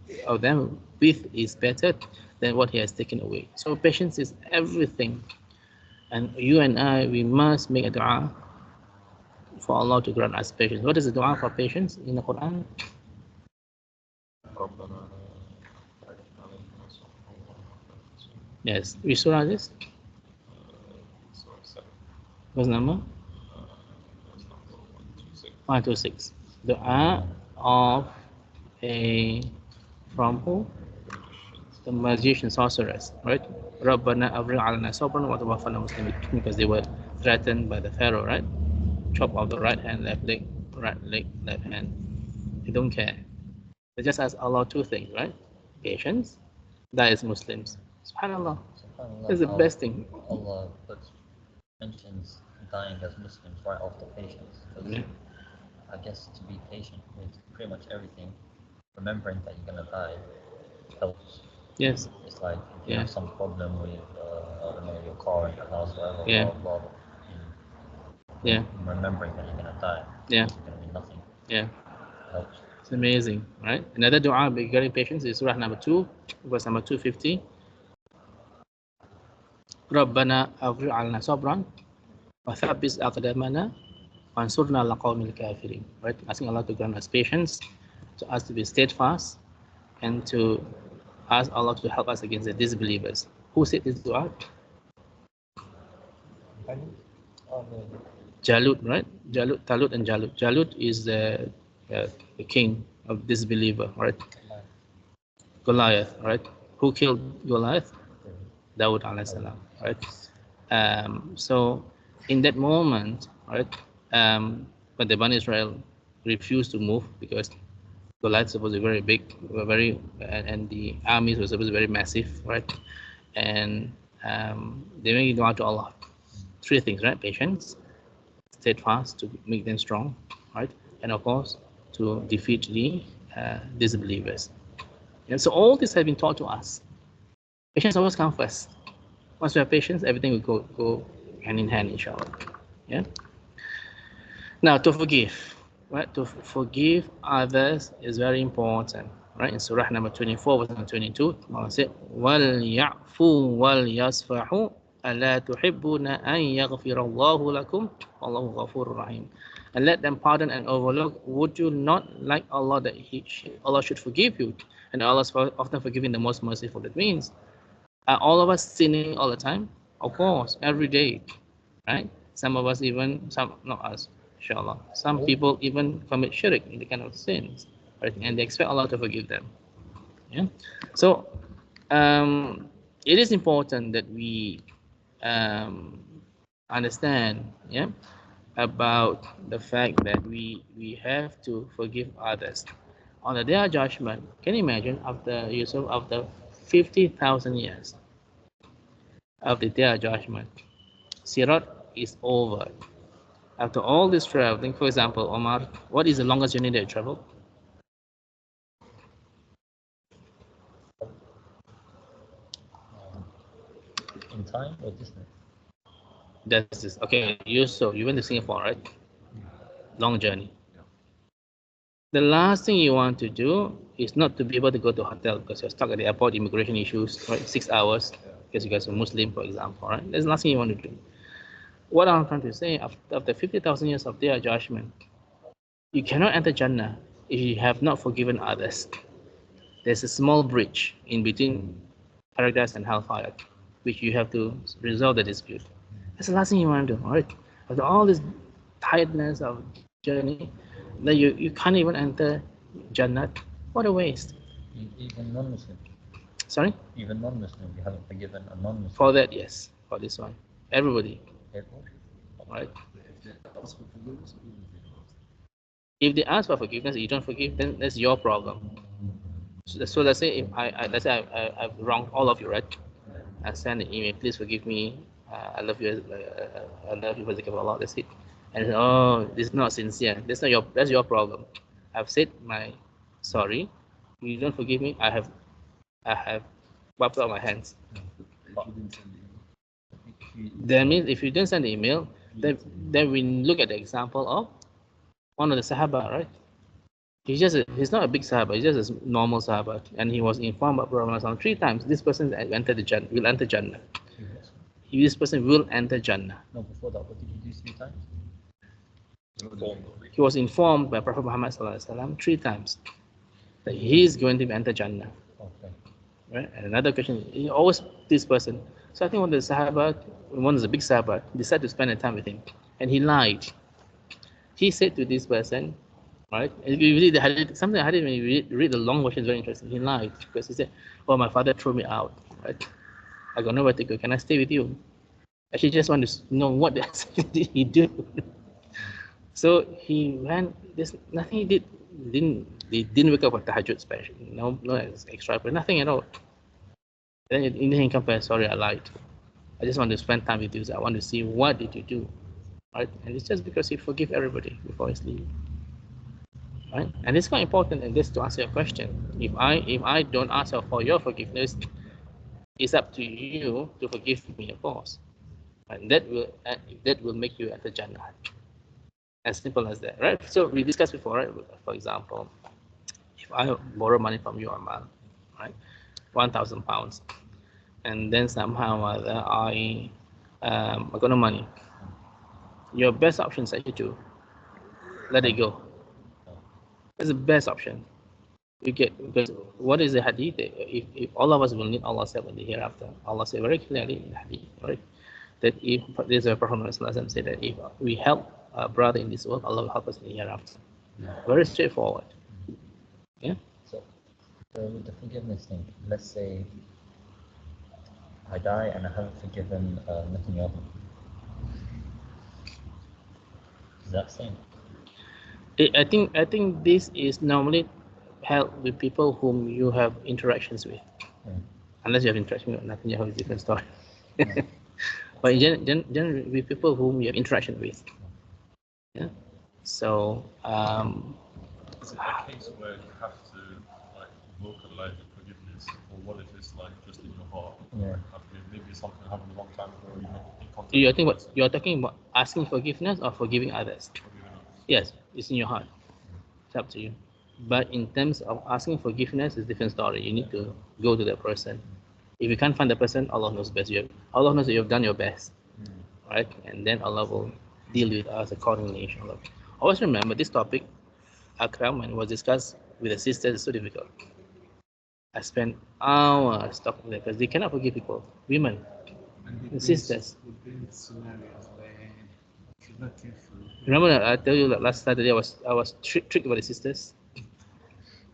is better than what he has taken away. So patience is everything. And you and I, we must make a dua for Allah to grant us patience. What is the dua for patience in the Quran? Yes, which surah is this? What's number? 126. Dua of from who? The magician, sorcerers, right? Rabbana afrigh alana sabran wa tawaffana muslimin, because they were threatened by the Pharaoh, right? Chop off the right hand, left leg, left hand. They don't care. They just ask Allah two things, right? Patience. That is Muslims. SubhanAllah. That's the best thing. Allah mentions dying as Muslims right after patience. Yeah. I guess to be patient with pretty much everything, remembering that you're gonna die, helps. Yes. It's like if you have some problem with I don't know, your car and your house, whatever, Yeah. blah, blah, Yeah. remembering that you're gonna die. Yeah. It's gonna be nothing. Yeah. Helps. It's amazing, right? Another dua regarding patience is Surah number 2, verse number 250. Rabbana afrigh alana sabran wa thabbit aqdamana wansurna ala qawmil kafirin. Right? Asking Allah to grant us patience, to us to be steadfast, and to ask Allah to help us against the disbelievers. Who said this dua? Jalut, right? Talut and Jalut. Jalut is the king of disbeliever, right? Goliath, right? Who killed Goliath? Dawood alayhi salam, right? So in that moment, right, when the Bani Israel refused to move because Goliath was supposed to be very big, and the armies were supposed to be very massive, right? And they made dua to Allah. Three things, right? Patience, steadfast to make them strong, right? And of course, to defeat the disbelievers. And so all this has been taught to us. Patience always comes first. Once we have patience, everything will go hand in hand, inshallah. Yeah. Now to forgive, right? To forgive others is very important, right? In Surah number 24, verse number 22, Allah said, وَلْيَعْفُوا وَلْيَصْفَحُوا أَلَا تُحِبُّونَ أَنْ يَغْفِرَ اللَّهُ لَكُمْ وَاللَّهُ غَفُورٌ رَحِيمٌ. And let them pardon and overlook. Would you not like Allah that Allah should forgive you? And Allah is often forgiving, the most merciful. That means, are all of us sinning all the time? Of course, every day, right? Some of us even, not us, inshallah. Some people even commit shirk in the kind of sins, right? And they expect Allah to forgive them. Yeah. So it is important that we understand, yeah, about the fact that we have to forgive others. On the day of judgment, can you imagine, after 50,000 years of the day of judgment, Sirat is over. After all this traveling, for example, Omar, what is the longest journey that you traveled? In time or distance? That's this. Okay, you went to Singapore, right? Long journey. The last thing you want to do is not to be able to go to a hotel because you're stuck at the airport, immigration issues, right? 6 hours because you guys are Muslim, for example, right? That's the last thing you want to do. What I'm trying to say, after 50,000 years of their judgment, you cannot enter Jannah if you have not forgiven others. There's a small bridge in between paradise and hellfire, which you have to resolve the dispute. That's the last thing you want to do, right? After all this tiredness of journey, that you can't even enter Jannah. What a waste. Even non-Muslim. Sorry? Even non-Muslim, you haven't forgiven a non-Muslim. For that, yes. For this one. Everybody. Everyone. Right? Ask for forgiveness or even if they don't ask? If they ask for forgiveness, you don't forgive, then that's your problem. So let's say if I've wronged all of you, right? I send an email, please forgive me. I love you. I love you for the sake of Allah. That's it. And oh, this is not sincere. That's your problem. I've said my sorry. You don't forgive me. I have wiped out my hands. If you didn't send the email. That means if you didn't send the email, then we look at the example of one of the Sahaba, right? He's not a big Sahaba, he's just a normal Sahaba. And he was informed by Prophet 3 times, this person will enter Jannah. This person will enter Jannah. No, before that, what did you do 3 times? He was informed by Prophet Muhammad 3 times that he is going to enter Jannah. Okay. Right? And another question, he always this person. So I think one of the Sahaba, one of the big Sahaba, decided to spend a time with him. And he lied. He said to this person, right? If you read the hadith, something I didn't read the long version is very interesting. He lied because he said, "Oh, my father threw me out. Right? I got nowhere to go. Can I stay with you?" Actually, just want to know what did he do. So he went. There's nothing he did. He didn't wake up for tahajjud special. No extra, but nothing at all. Then in the end, he comes, sorry, I lied. I just want to spend time with you. So I want to see what did you do, right? And it's just because he forgive everybody before his leave. Right? And it's quite important, and this to answer your question. If I don't ask for your forgiveness, it's up to you to forgive me, of course. And that will make you enter Jannah. As simple as that, right? So we discussed before, right? For example, if I borrow money from you, Amal, right, £1,000, and then somehow I got no money, your best option is actually to let it go. That's the best option. You get, because what is the hadith? If all of us will need Allah said in the hereafter, Allah said very clearly in the hadith, right? That if there's a Prophet said that if we help a brother in this world, Allah will help us in the hereafter. Very straightforward. Yeah. So with the forgiveness thing, let's say I die and I haven't forgiven Netanyahu. Is that the same? I think this is normally held with people whom you have interactions with. Unless you have interaction with Netanyahu, is a different story. But in generally with people whom you have interaction with. Yeah. So is it a case where you have to like vocalize the forgiveness, or what if it's like just in your heart? Yeah. Maybe something happened a long time ago. You're not in contact. you think what you're talking about asking forgiveness or forgiving others? Yes, it's in your heart. It's up to you. But in terms of asking forgiveness, it's a different story. You need to go to that person. If you can't find the person, Allah knows best. Allah knows that you have done your best, right? And then Allah will deal with us accordingly, inshallah. Always remember this topic, Akram, when it was discussed with the sisters, is so difficult. I spent hours talking to them because they cannot forgive people, women, the sisters. We've been scenarios where if you're not careful, Remember that I tell you that last Saturday I was tricked by the sisters.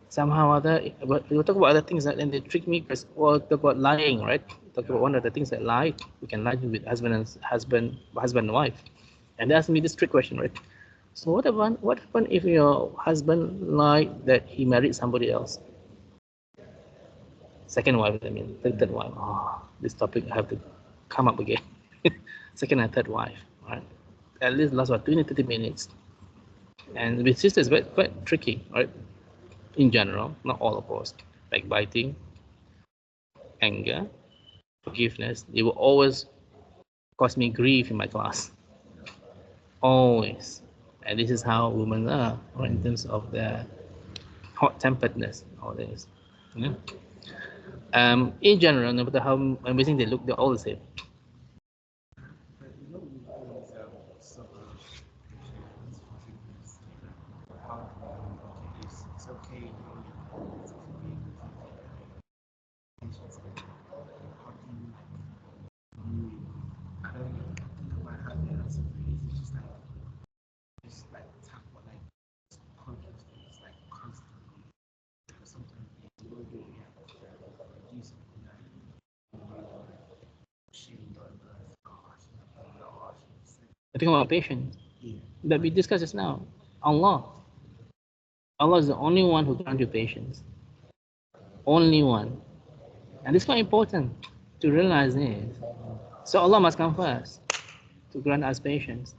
Somehow or other, but we will talk about other things that then they trick me because talk about lying, right? Talk about one of the things that lie. We can lie with husband and wife. And they asked me this trick question, right? So what happened if your husband lied that he married somebody else? Second wife, I mean, third wife. Oh, this topic I have to come up again. Second and third wife, right? At least last 20-30 minutes. And with sisters, quite tricky, right? In general, not all of us, backbiting, anger, forgiveness, they will always cause me grief in my class. Always. And this is how women are, or in terms of their hot-temperedness, all this. Yeah? In general, no matter how amazing they look, they're all the same. but you know, we always suffer forgiveness. How it's okay, it's forgive, patience. How do you, I don't know. I think about patience Yeah. that we discussed just now. Allah is the only one who grants you patience. Only one. And it's quite important to realize this. So Allah must come first to grant us patience.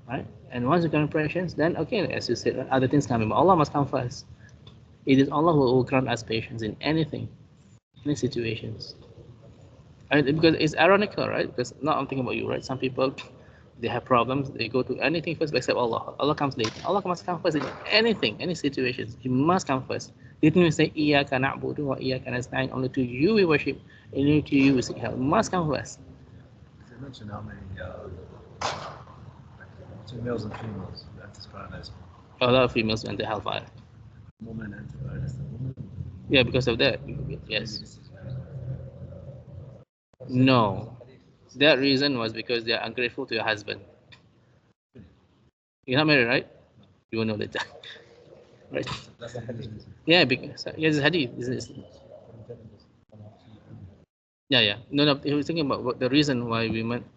Right? And once you grant patience, then okay, as you said, other things come in. But Allah must come first. It is Allah who will grant us patience in anything, any situations. And because it's ironical, right? Because now I'm thinking about you, right? Some people, they have problems, they go to anything first except Allah. Allah comes later. Allah must come first in anything, any situations. He must come first. Didn't we say, Iyaka na'budu wa iyaka nasta'in? Only to you we worship, and only to you we seek help. Must come first. You mentioned how many between males and females enter paradise. A lot of females went to hellfire. More men enter paradise than women. Yeah, because of that. Yes. No. That reason was because they are ungrateful to your husband. You're not married, right? You will know later. Right? That's the hadith. Yeah, because yes, it's hadith. Yeah. No. He was thinking about what the reason why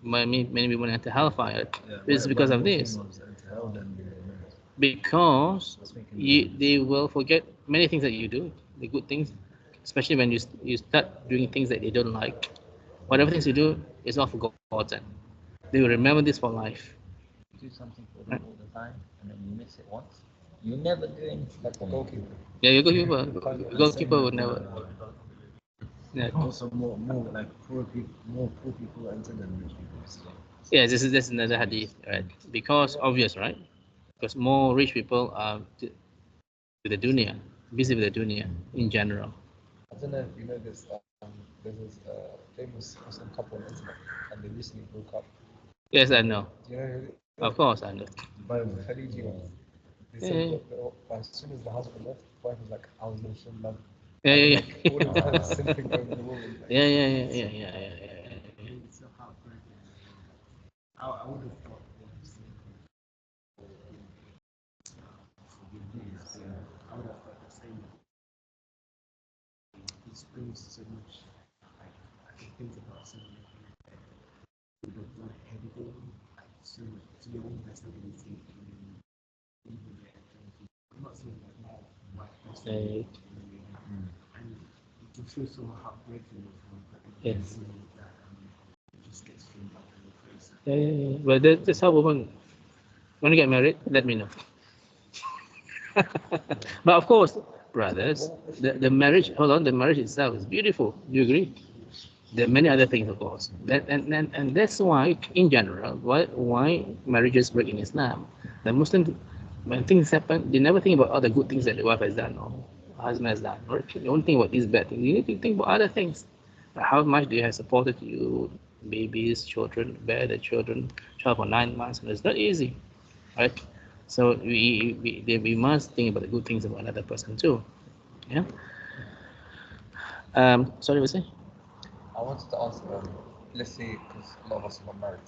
many women enter hellfire is because of this. Because they will forget many things that you do, the good things, especially when you start doing things that they don't like. Whatever things you do is not forgotten. They will remember this for life. Do something for them all the time, and then you miss it once. You never do anything. Like the goalkeeper. Yeah, your goalkeeper would never. Yeah. Also, more like poor people enter than rich people. Yeah, this is another hadith, right? Because obvious, right? Because more rich people are with the dunya, busy with the dunya in general. I don't know if you know this. There's this famous Muslim couple on the internet, and they recently broke up. Yes, I know. Do you know who? Of course, I know. By the Khaliji ones. They said that as soon as the husband left, the wife was like, I was going to show love. Yeah. All the time simping over the woman. Like, Yeah. It's so heartbreaking. I would have thought they would say forgiveness. I would have thought the same. It brings so much. I can think about so many things that would have done everything. So your own personality and even I'm not saying that my wife personally, and it can feel so heartbreaking that Yes. it just gets thrown back in your face. Yeah. But that's how women, when you get married, let me know. But of course, brothers, the marriage, the marriage itself is beautiful. Do you agree? There are many other things, of course. And that's why, in general, why marriages break in Islam. The Muslims, when things happen, they never think about all the good things that the wife has done or husband has done. Or they don't think about these bad things. You need to think about other things. How much they have supported you, babies, children, bear the children, child for 9 months, and it's not easy, right? So we must think about the good things about another person too. Yeah. Sorry, what's it? I wanted to ask, let's say, because a lot of us are not married,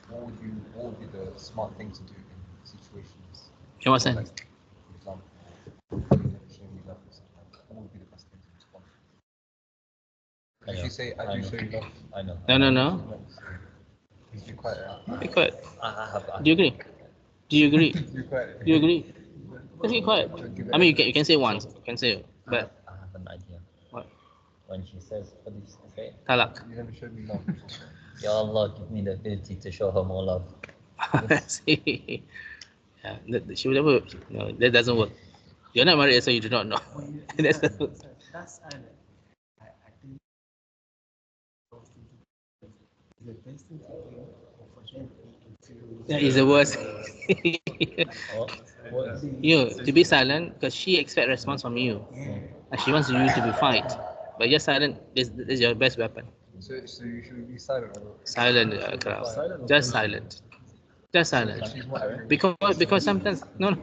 what would be the smart thing to do in situations? In what sense? Like, for example, you never show me love or something like that. What would be the best thing to respond? If you say, I do show you love, I know. No. please be quiet. Be quiet. I Do you agree? Do you agree? Be quiet. Do you agree? Let's be quiet. I mean, you can say once. You can say, but I have an idea. what? When she says, what did she say? Talak. You never showed me love. Ya Allah, give me the ability to show her more love. See, yeah, she would never. No, that doesn't work. You're not married, so you do not know. That's That's I think the best thing to do for them that is the worst. What? You to be silent because she expects response from you, and she wants you to be fight. But just silent is your best weapon. So you should be silent. Or Silent, Karam. Just silent. Just silent. she's not angry. Because sometimes no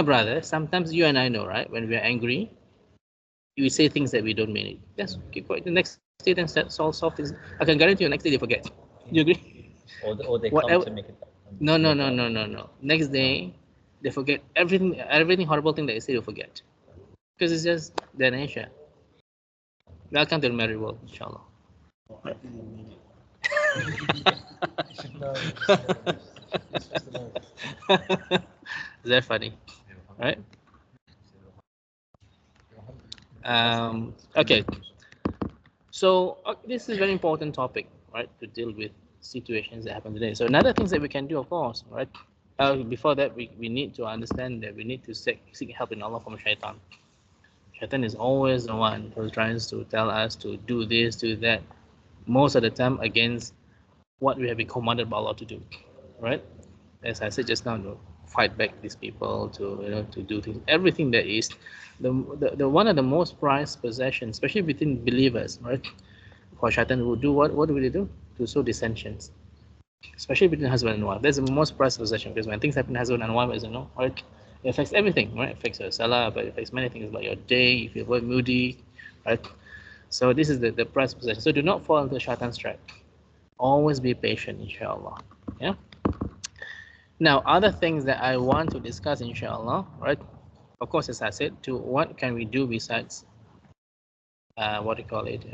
brother. Sometimes you and I know, right? When we are angry, we say things that we don't mean it. Just keep quiet. The next day then solve things. I can guarantee you next day they forget. Do you agree? Or they Whatever- come to make it. No. Next day they forget everything horrible thing that they say they forget. Because it's just their nature. Welcome to the married world, inshallah. You should know. Is that funny? Right? Okay. So this is a very important topic, right, to deal with situations that happen today. So another things that we can do, of course, right? Before that, we need to understand that we need to seek help in Allah from shaitan. Shaitan is always the one who tries to tell us to do this, do that, most of the time against what we have been commanded by Allah to do, right? As I said just now, to fight back these people, to do things, everything that is the one of the most prized possessions, especially within believers, right? For Shaitan will do what do they do? To sow dissensions, especially between husband and wife. That's the most prized possession, because when things happen husband and wife, as you know, right? It affects everything, right? It affects your salah, but it affects many things about your day, if you're very moody, right? So this is the prized possession. So do not fall into Shaitan's trap. Always be patient, inshallah. Yeah. Now, other things that I want to discuss, inshallah, right? Of course, as I said, what can we do besides what do you call it?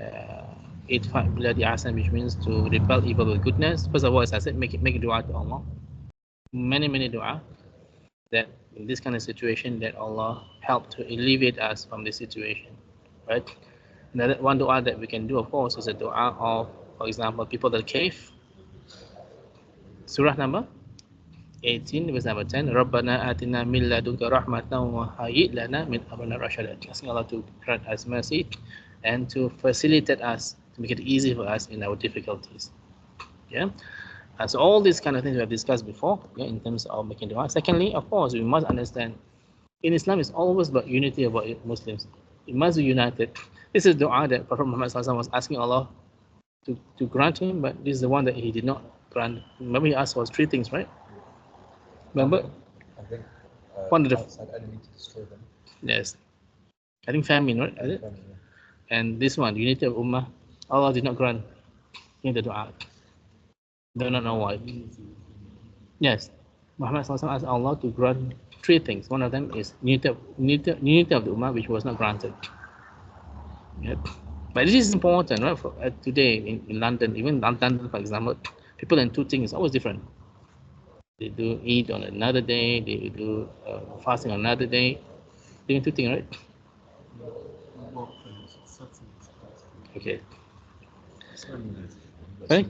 Idfa' billati ahsan, which means to repel evil with goodness. First of all, as I said, make dua to Allah. Many dua, that in this kind of situation, that Allah help to alleviate us from this situation, right? Another one dua that we can do, of course, is a dua of, for example, people that cave. Surah number 18, verse number 10. Rabbana atina min ladunka rahmatan wa hayyi lana min amrina rashada. Asking Allah to grant us mercy and to facilitate us, to make it easy for us in our difficulties. Yeah. So all these kind of things we have discussed before, yeah, in terms of making dua. Secondly, of course, we must understand in Islam it's always about unity about Muslims. It must be united. This is dua that Prophet Muhammad was asking Allah to grant him, but this is the one that he did not grant. Remember, he asked for 3 things, right? Remember? I think one of the outside enemy to destroy them. Yes, I think famine, right? Is it? And this one, unity of ummah, Allah did not grant in the dua. Do not know why. Yes, Muhammad asked Allah to grant 3 things. One of them is unity of the ummah, which was not granted. Yep. But this is important, right? For, today in London, even London, for example, people in 2 things always different. They do eat on another day. They do fasting on another day. Doing 2 things, right? Okay. Right?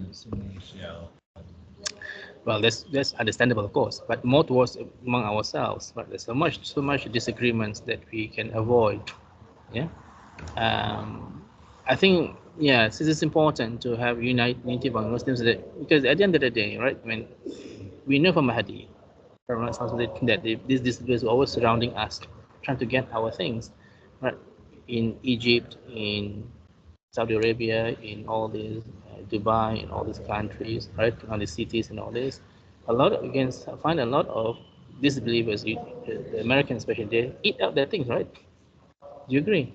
Well, that's understandable, of course, but more towards among ourselves. But there's so much disagreements that we can avoid. Yeah. I think, yes, it is important to have unity among Muslims, because at the end of the day, right, when we know from Hadith that these disbelievers were always surrounding us, trying to get our things, right? In Egypt, in Saudi Arabia, in all these Dubai, in all these countries, right? On the cities and all this, find a lot of disbelievers, the Americans especially, they eat up their things, right? Do you agree?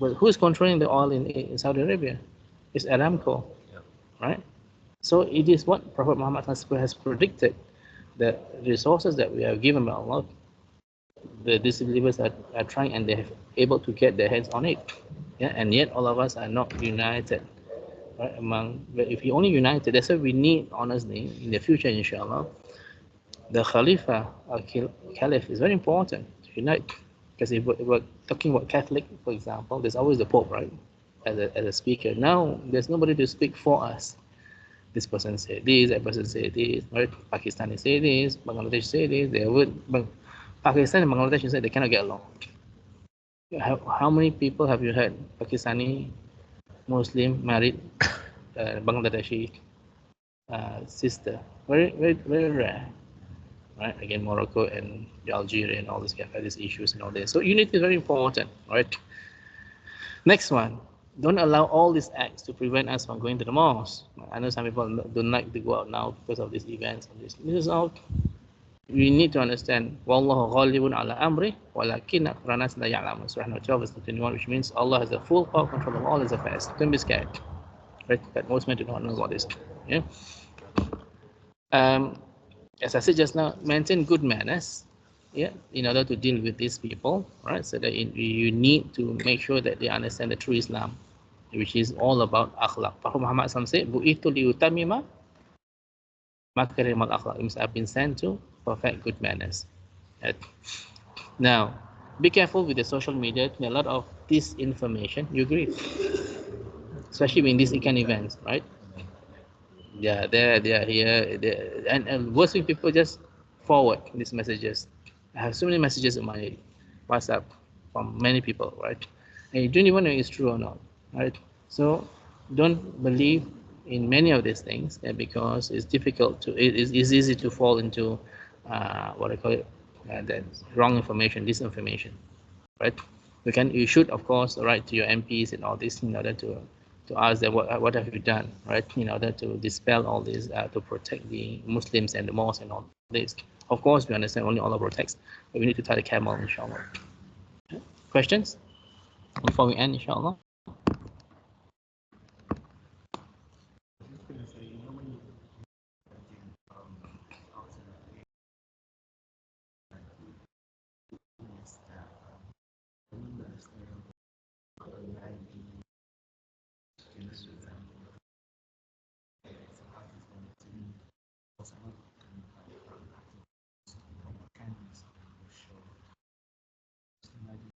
Well, who's controlling the oil in Saudi Arabia? It's Aramco, right? So it is what Prophet Muhammad has predicted, that resources that we are given by Allah, the disbelievers are trying, and they have able to get their hands on it. Yeah, and yet all of us are not united, right? But if you only united, that's why we need, honestly, in the future, inshallah, the Khalifa or Caliph is very important to unite. Because if we're talking about Catholic, for example, there's always the Pope, right, as a speaker. Now there's nobody to speak for us. This person said this, that person said this, right? Pakistani say this, Bangladesh say this. Pakistan and Bangladesh said they cannot get along. How many people have you heard Pakistani Muslim married Bangladeshi sister? Very rare. Right, again, Morocco and Algeria and all this, have these issues and all this. So unity is very important, right? Next one, don't allow all these acts to prevent us from going to the mosque. I know some people don't like to go out now because of these events. This is all. We need to understand. Wallahu ghalibun ala amri, walakin akthara nas la ya'lamun. Surah 12, verse 21, which means Allah has the full power control of all His affairs. Don't be scared, right? But most men do not know about this. Yeah. As I said just now, maintain good manners, yeah, in order to deal with these people, right? So that you need to make sure that they understand the true Islam, which is all about akhlaq. Prophet Muhammad said, "Bu'ithu liutamima Makarim al-akhlaq means I've been sent to perfect good manners. Right? Now, be careful with the social media. A lot of disinformation. You agree? Especially in these kind of events, right? Yeah, they are here, and worst thing, people just forward these messages. I have so many messages in my WhatsApp from many people, right? And you don't even know it's true or not, right? So don't believe in many of these things because it's difficult to, it's easy to fall into what I call it, that wrong information, disinformation, right? You should of course write to your MPs and all this in order to ask them what have you done, right, in order to dispel all this, to protect the Muslims and the mosques and all this. Of course, we understand only Allah protects, but we need to tie the camel, inshallah. Questions before we end, inshallah? just gonna say, you know, when you out in the day, yes, I remember a story of a man in the streets and some artists wanted to me was another kindness and show. Just imagine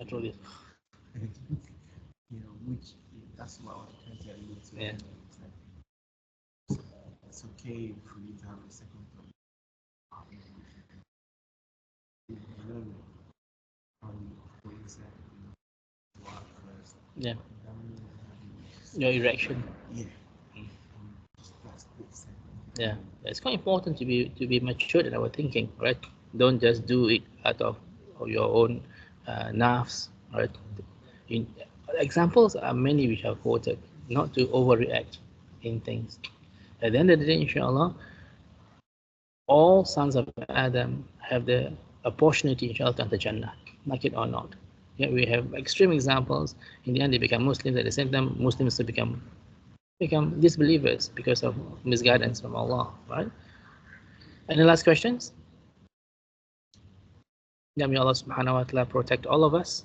I told you. you know, which that's what I was trying to allude to. Yeah. It's okay for you to have a second thought. You learn from what you said, you know, first. Yeah, That means your erection. yeah. Just that split second. Yeah, it's quite important to be matured in our thinking, right? Don't just do it out of your own nerves, right? In, examples are many which are quoted, not to overreact in things. At the end of the day, inshallah, all sons of Adam have the opportunity, inshallah, to enter Jannah, like it or not. Yeah, we have extreme examples. In the end, they become Muslims. At the same time, Muslims to become disbelievers because of misguidance from Allah, right? Any last questions? May Allah subhanahu wa ta'ala protect all of us,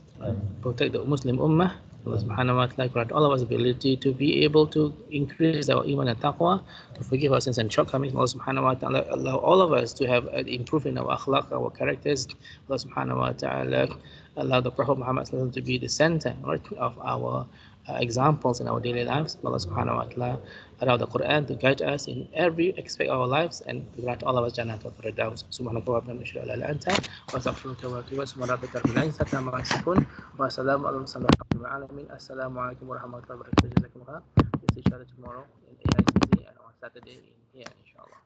protect the Muslim Ummah. Allah subhanahu wa ta'ala grant all of us ability to be able to increase our iman and taqwa, to forgive our sins and shortcomings. Allah subhanahu wa ta'ala allow all of us to have improvement in our akhlaq, our characters. Allah subhanahu wa ta'ala allow the Prophet Muhammad to be the center, right, of our examples in our daily lives. Allah subhanahu wa ta'ala allow the Quran to guide us in every aspect of our lives and grant all of us Jannah al Firdaus. Subhanaka wa bihamdika ashhadu an la ilaha illa anta wa astaghfiruka wa atubu ilaik. Subhana rabbika rabbil izzati amma yasifun wa salamun alal mursalin walhamdulillahi alamin. Assalamu alaikum warahmatullahi wabarakatuh. Jazakumullah. We'll see each other tomorrow in AICC and on Saturday in here, inshallah.